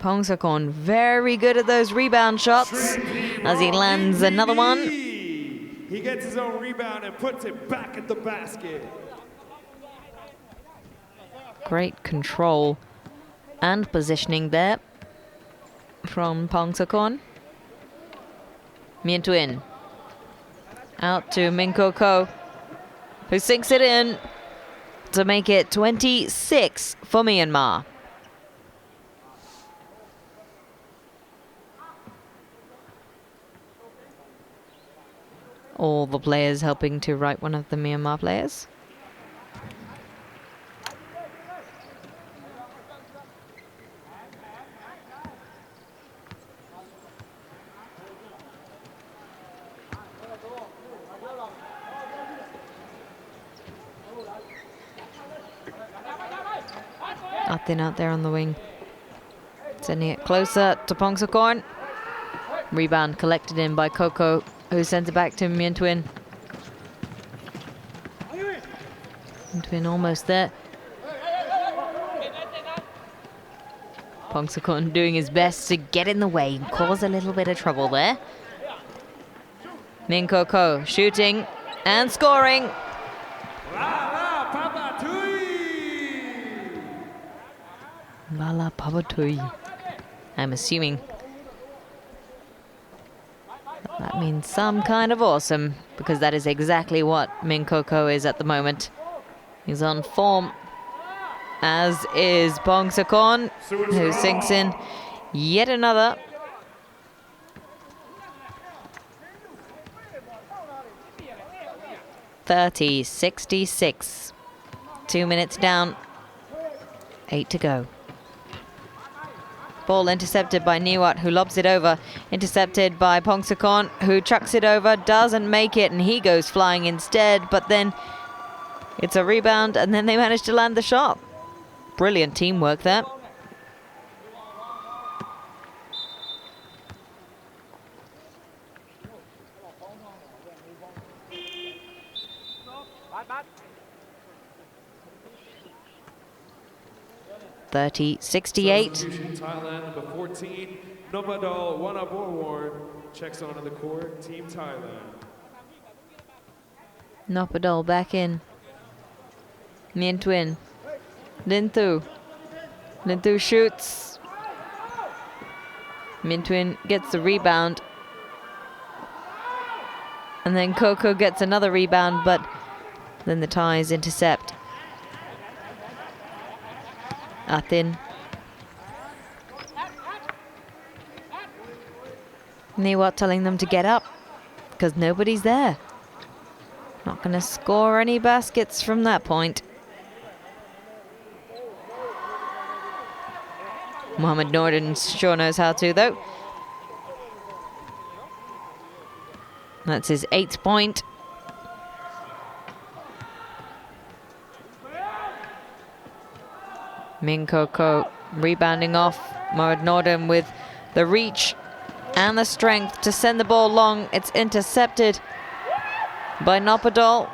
Pongsakorn very good at those rebound shots as he lands another one. He gets his own rebound and puts it back at the basket. Great control and positioning there from Pongsakorn. Mien Tuin out to Min Ko, who sinks it in to make it 26 for Myanmar. All the players helping to right one of the Myanmar players. Atin out there on the wing. Sending it closer to Pongsakorn. Rebound collected in by Coco, who sends it back to Mien Tuin. Mien Tuin almost there. Pongsakorn doing his best to get in the way and cause a little bit of trouble there. Min Ko shooting and scoring. Lala Pavatui. I'm assuming that means some kind of awesome, because that is exactly what Min Ko is at the moment. He's on form, as is Pongsakorn, who sinks in yet another. (30-66). 2 minutes down, 8 to go. Ball intercepted by Niwat, who lobs it over. Intercepted by Pongsakorn, who chucks it over, doesn't make it, and he goes flying instead. But then it's a rebound, and then they manage to land the shot. Brilliant teamwork there. (30-68). Thailand number 14, Nopadol Wanaborwarn checks onto the court. Team Thailand. Nopadol back in. Mien Tuin. Lin Thu. Lin Thu shoots. Mien Tuin gets the rebound. And then Coco gets another rebound, but then the Thais intercept. Atin. Niwat telling them to get up because nobody's there. Not going to score any baskets from that point. Mohamed Norden sure knows how to, though. That's his 8th point. Min Ko rebounding off. Mohamed Norden with the reach and the strength to send the ball long. It's intercepted by Nopadol,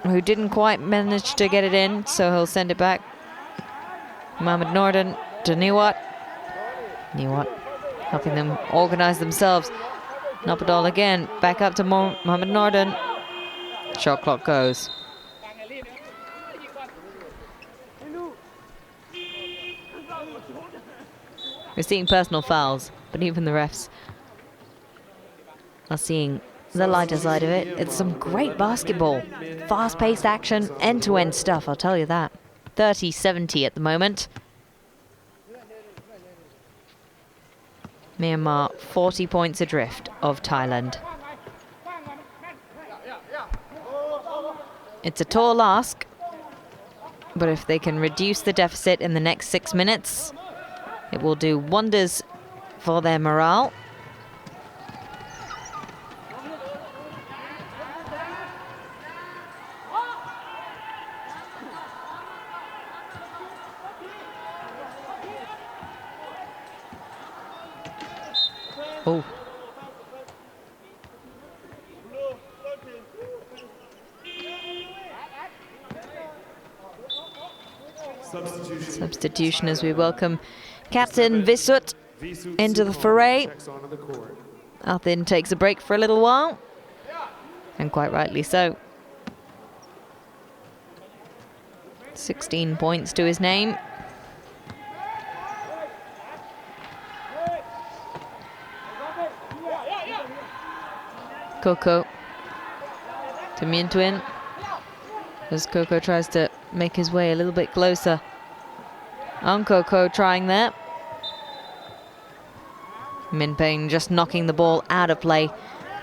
who didn't quite manage to get it in, so he'll send it back. Mohamed Norden to Niwat. Niwat helping them organize themselves. Nopadol again, back up to Mohamed Norden. Shot clock goes. We're seeing personal fouls, but even the refs are seeing the lighter side of it. It's some great basketball. Fast-paced action, end-to-end stuff, I'll tell you that. 30-70 at the moment. Myanmar 40 points adrift of Thailand. It's a tall ask, but if they can reduce the deficit in the next 6 minutes, it will do wonders for their morale. Oh. Substitution as we welcome Captain Visut into the foray. Athin takes a break for a little while, and quite rightly so. 16 points to his name. Coco to Mintwin as Coco tries to make his way a little bit closer. Coco trying there. Min Peng just knocking the ball out of play,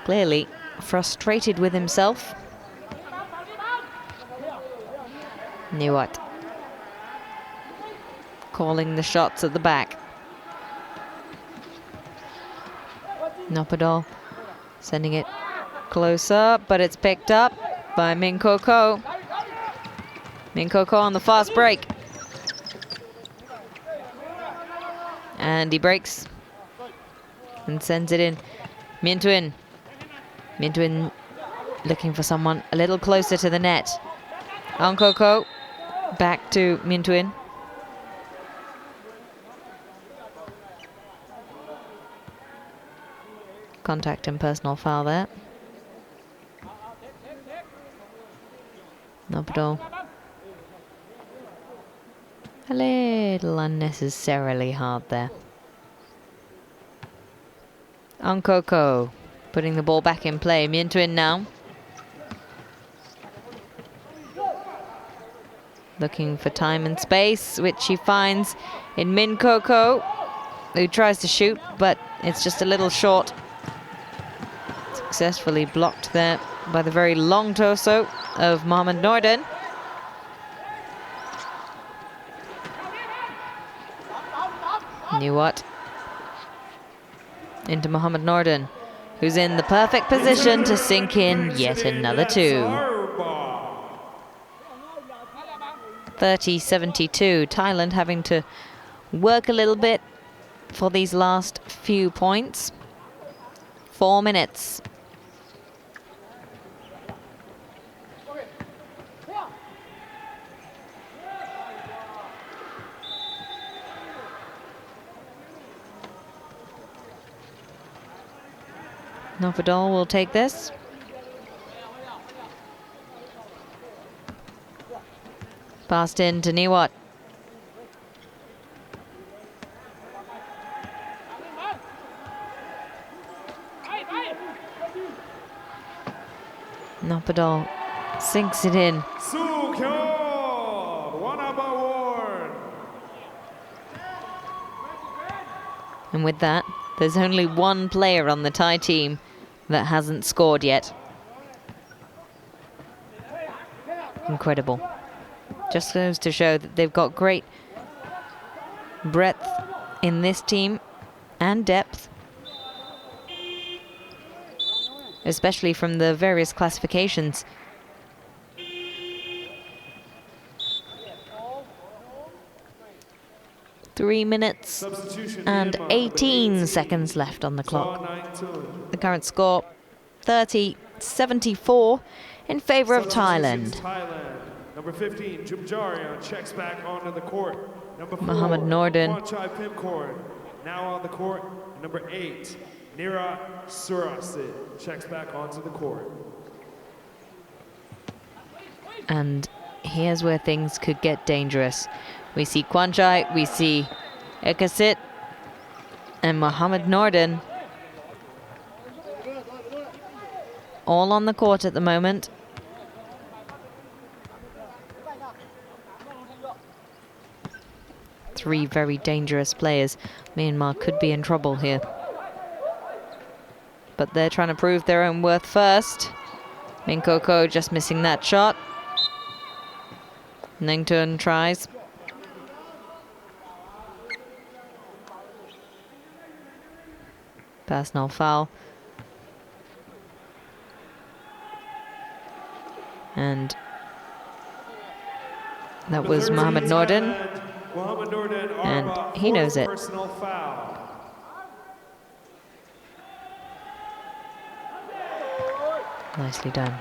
clearly frustrated with himself. Niwat calling the shots at the back. Nopadol sending it closer, but it's picked up by Min Coco. Min Coco on the fast break. And he breaks and sends it in. Mintwin. Mintwin looking for someone a little closer to the net. Coco back to Mintwin. Contact and personal foul there. Nopadol. A little unnecessarily hard there. Coco putting the ball back in play. Mintwin now. Looking for time and space, which he finds in Min Coco, who tries to shoot, but it's just a little short. Successfully blocked there by the very long torso of Mohamed Norden. Niwat into Mohamed Norden, who's in the perfect position to sink in yet another two. 30-72, Thailand having to work a little bit for these last few points. 4 minutes. Nopadol will take this. Passed in to Niwat. Nopadol sinks it in. And with that, there's only one player on the Thai team that hasn't scored yet. Incredible. Just goes to show that they've got great breadth in this team and depth, especially from the various classifications. Three minutes and 18 seconds left on the clock. The current score, 30-74 in favor of Thailand. Number 15, Jumjarian checks back onto the court. Number 4, Mohamed Norden. Wanchai Pimcorn now on the court. Number 8, Nira Surasid checks back onto the court. And here's where things could get dangerous. We see Kwanchai, we see Ekasit, and Mohamed Norden all on the court at the moment. Three very dangerous players. Myanmar could be in trouble here. But they're trying to prove their own worth first. Min Coco just missing that shot. Ningtun tries. Personal foul. And that was Mohamed Norden. And he knows it. Nicely done.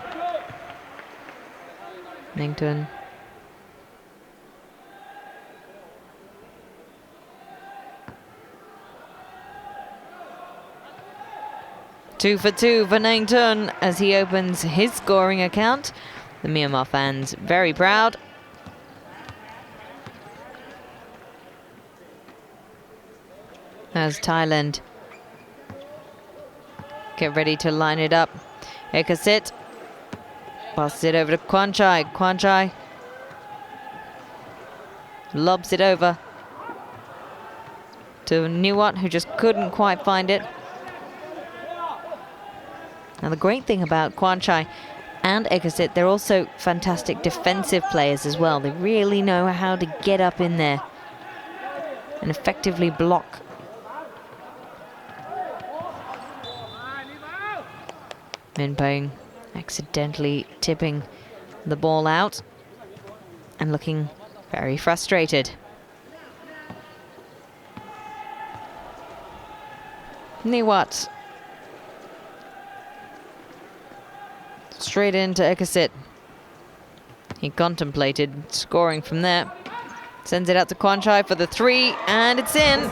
Ningtun. 2 for 2 for Nang Tun as he opens his scoring account. The Myanmar fans very proud. As Thailand get ready to line it up. Ekasit passes it over to Kwanchai. Kwanchai lobs it over to Niwat, who just couldn't quite find it. Now the great thing about Kwanchai and Ekasit, they're also fantastic defensive players as well. They really know how to get up in there and effectively block. Min Peng accidentally tipping the ball out and looking very frustrated. Niwat straight into Ekasit. He contemplated scoring from there. Sends it out to Kwanchai for the 3, and it's in.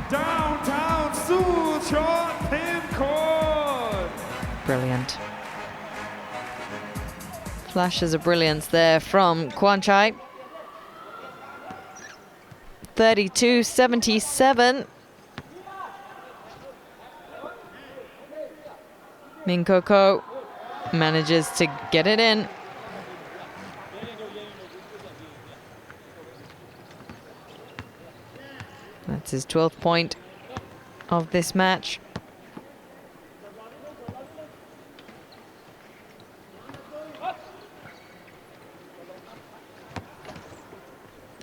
Downtown Suchot Pin Court. Brilliant. Flashes of brilliance there from Kwanchai. 32-77. Min Koko manages to get it in. That's his 12th point of this match.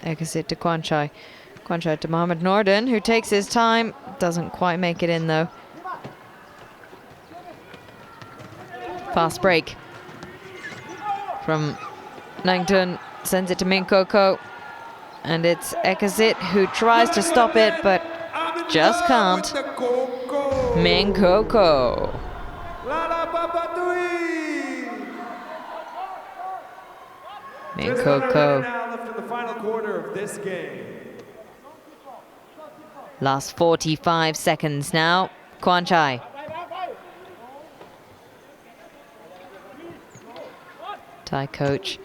Ekasit to Kwanchai. Kwanchai to Mohamed Norden, who takes his time. Doesn't quite make it in though. Fast break from Nang Tun, sends it to Min Koko. And it's Ekasit who tries to stop it, but just can't. Min Koko. Min Koko. The final quarter of this game. Last 45 seconds now. Kwanchai. Thai coach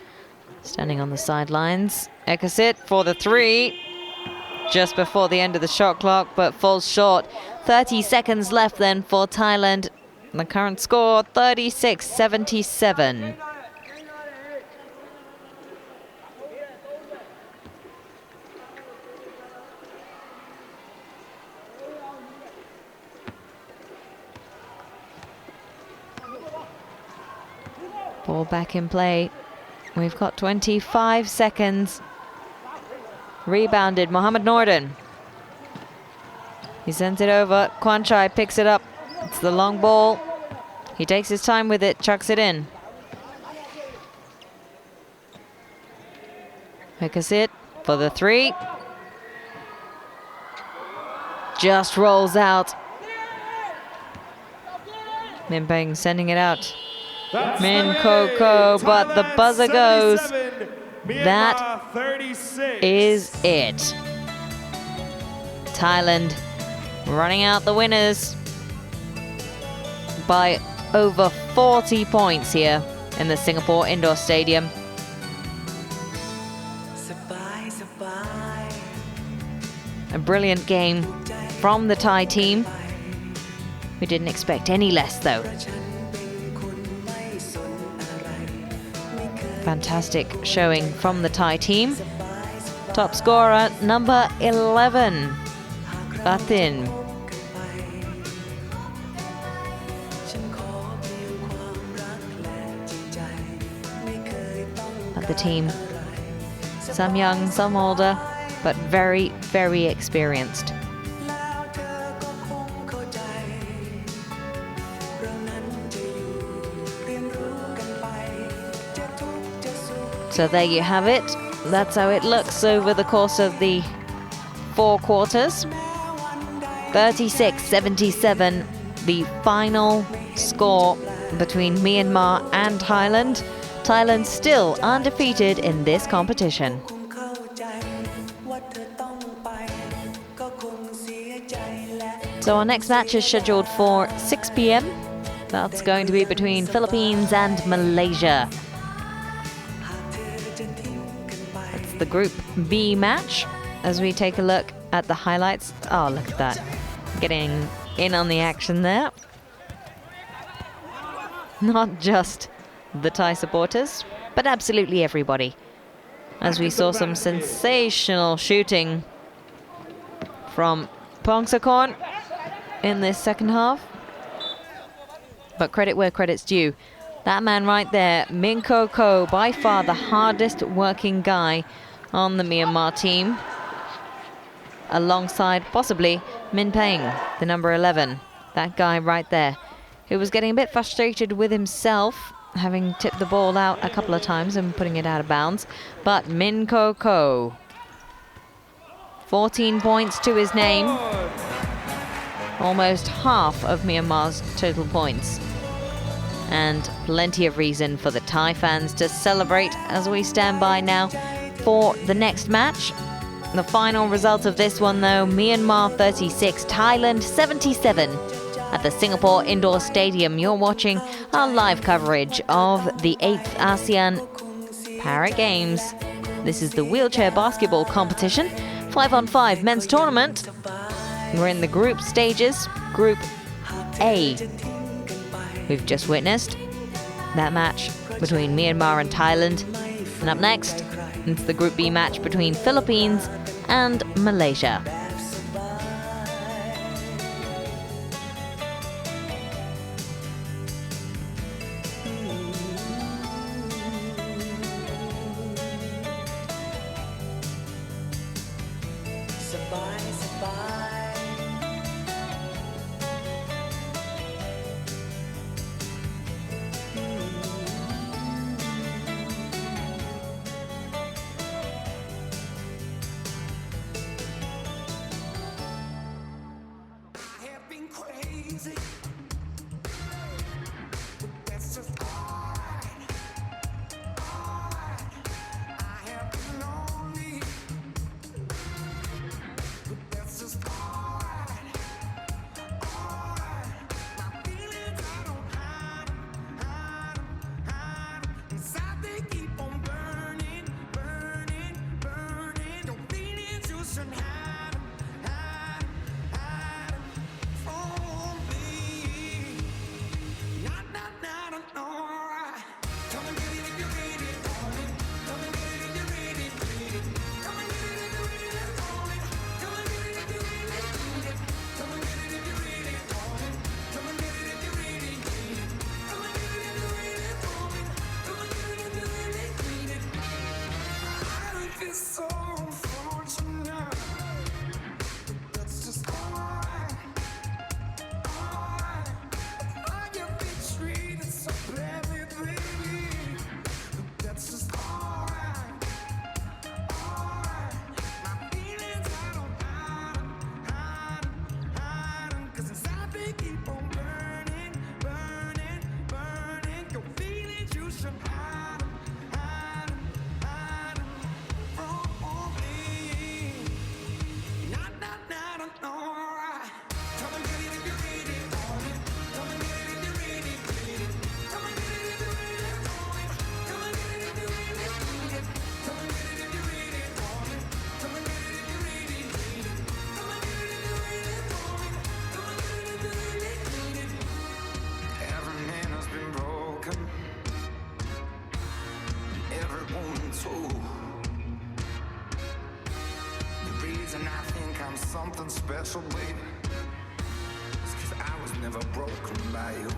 standing on the sidelines. Ekasit for the 3. Just before the end of the shot clock, but falls short. 30 seconds left then for Thailand. The current score, 36-77. Ball back in play. We've got 25 seconds. Rebounded, Mohamed Norden. He sends it over. Kwanchai picks it up. It's the long ball. He takes his time with it, chucks it in. Ekasit for the 3. Just rolls out. Min Peng sending it out. Min Koko, but the buzzer goes. That is it. Thailand running out the winners by over 40 points here in the Singapore Indoor Stadium. A brilliant game from the Thai team. We didn't expect any less though. Fantastic showing from the Thai team. Top scorer, number 11, Batin. At the team, some young, some older, but very, very experienced. So there you have it. That's how it looks over the course of the 4 quarters. 36-77, the final score between Myanmar and Thailand. Thailand still undefeated in this competition. So our next match is scheduled for 6 p.m. That's going to be between Philippines and Malaysia. It's the Group B match. As we take a look at the highlights. Oh, look at that. Getting in on the action there. Not just the Thai supporters, but absolutely everybody. As we saw some sensational shooting from Pongsakorn in this second half. But credit where credit's due. That man right there, Min Ko, by far the hardest working guy on the Myanmar team. Alongside possibly Min Peng, the number 11. That guy right there, who was getting a bit frustrated with himself, having tipped the ball out a couple of times and putting it out of bounds. But Min Ko, 14 points to his name. Almost half of Myanmar's total points. And plenty of reason for the Thai fans to celebrate as we stand by now for the next match. The final result of this one, though, Myanmar 36, Thailand 77 at the Singapore Indoor Stadium. You're watching our live coverage of the 8th ASEAN Para Games. This is the wheelchair basketball competition, 5-on-5 men's tournament. We're in the group stages, Group A. We've just witnessed that match between Myanmar and Thailand. And up next, it's the Group B match between Philippines and Malaysia. Something special, baby. It's 'cause I was never broken by you.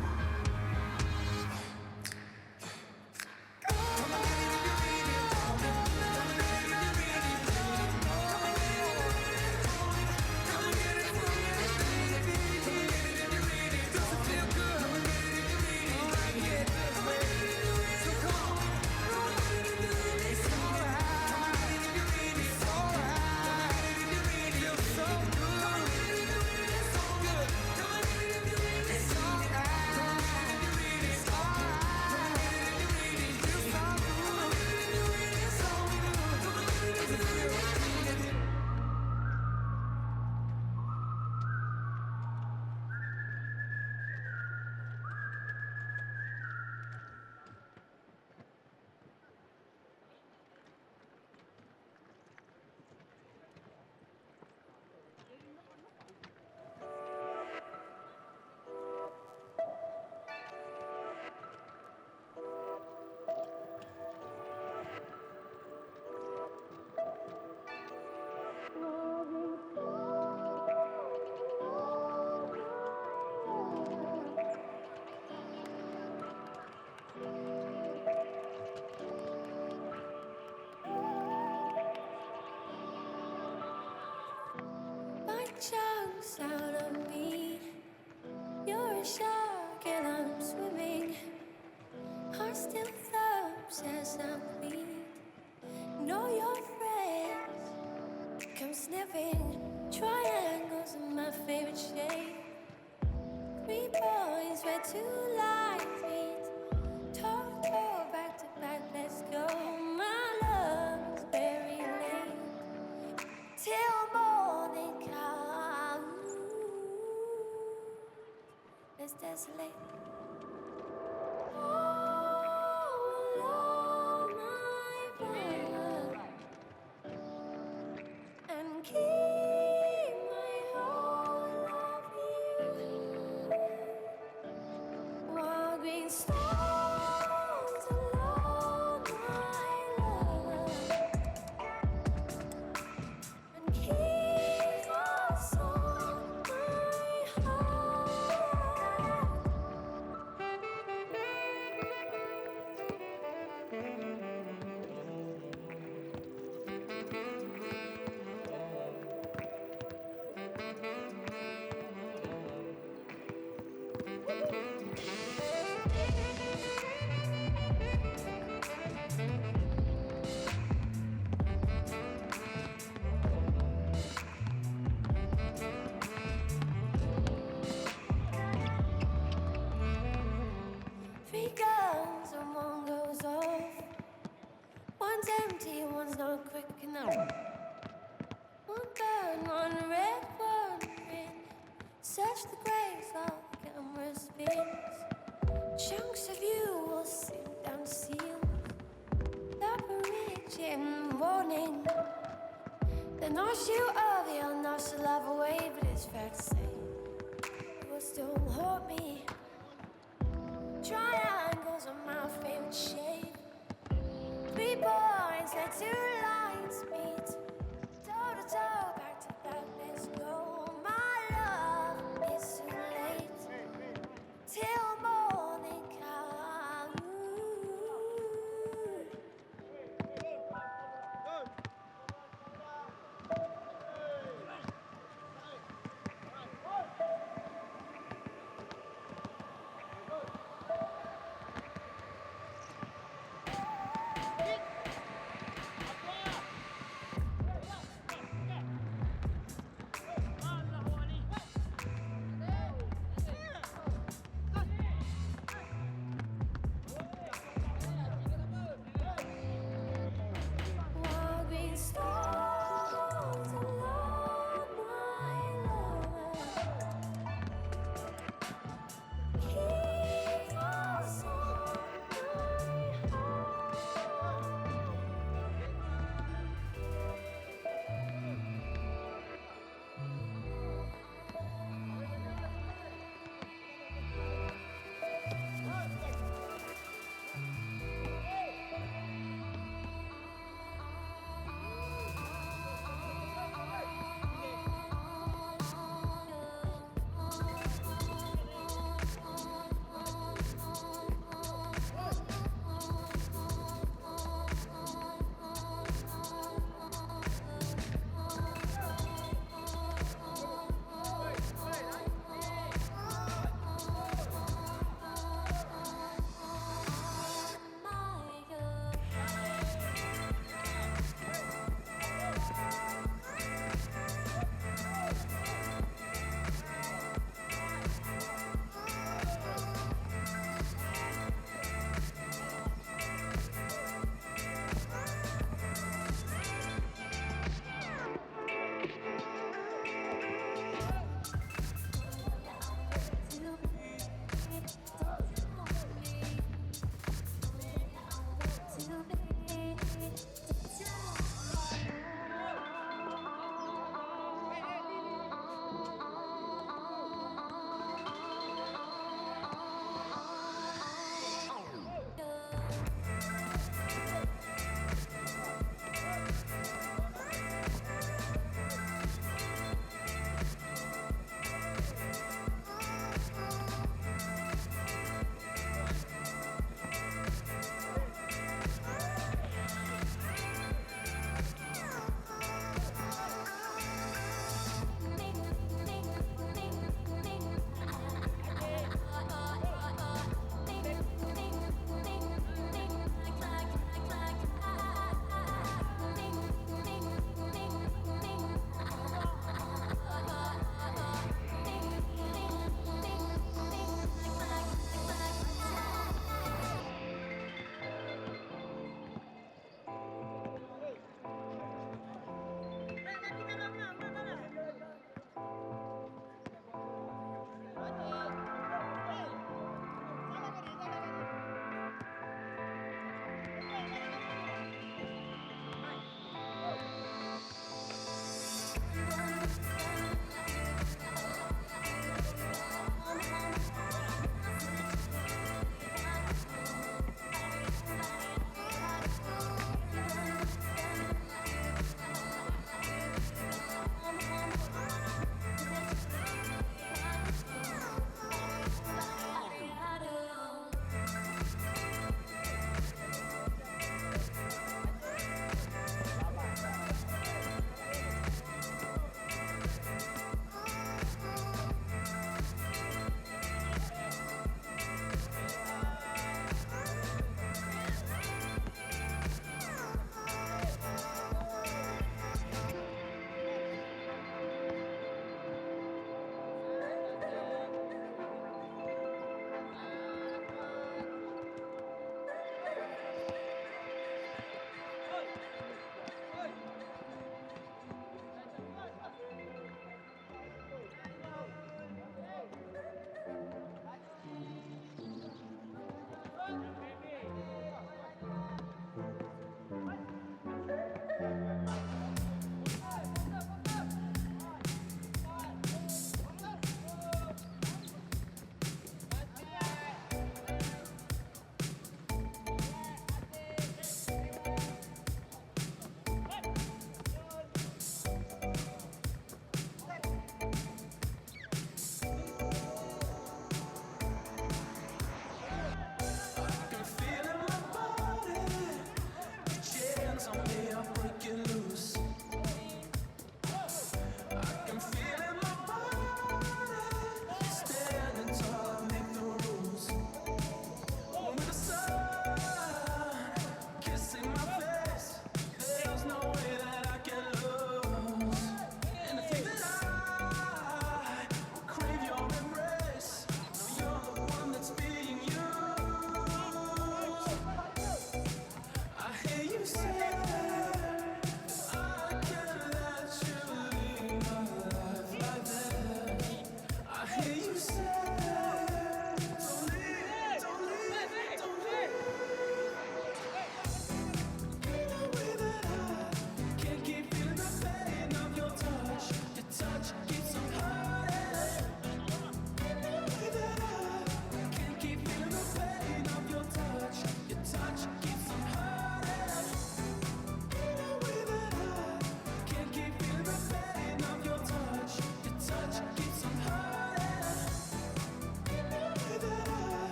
chunks out of me. You're a shark and I'm swimming. Heart still throbs as I bleed. Know your friends come sniffing. Triangles are my favorite shape. 3 points where 2 lines meet. Toe to toe, back to back, let's go. My love is very late. Till morning comes, let's desolate. All of my blood and keep my whole of you. While green stones along my love and keep us on my heart. Three guns and one goes off. One's empty, one's not quick enough. One burn, one red, one green. Search the graves while the camera spins. Chunks of you will sink down seals. Apparition warning. The nostril of your nostril love away, but it's fair to say it will still haunt me. Triangles are my favorite shape. 3 points where 2 lines meet. Toe to toe, back to back, let's go. My love is too late. Till morning comes.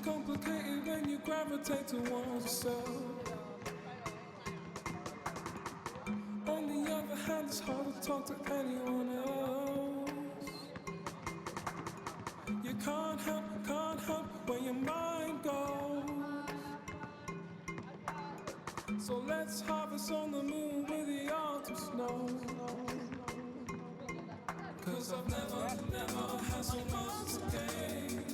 complicated when you gravitate towards yourself. On the other hand, it's hard to talk to anyone else. You can't help where your mind goes. So let's harvest on the moon with the autumn snow. 'Cause I've never had so much to gain.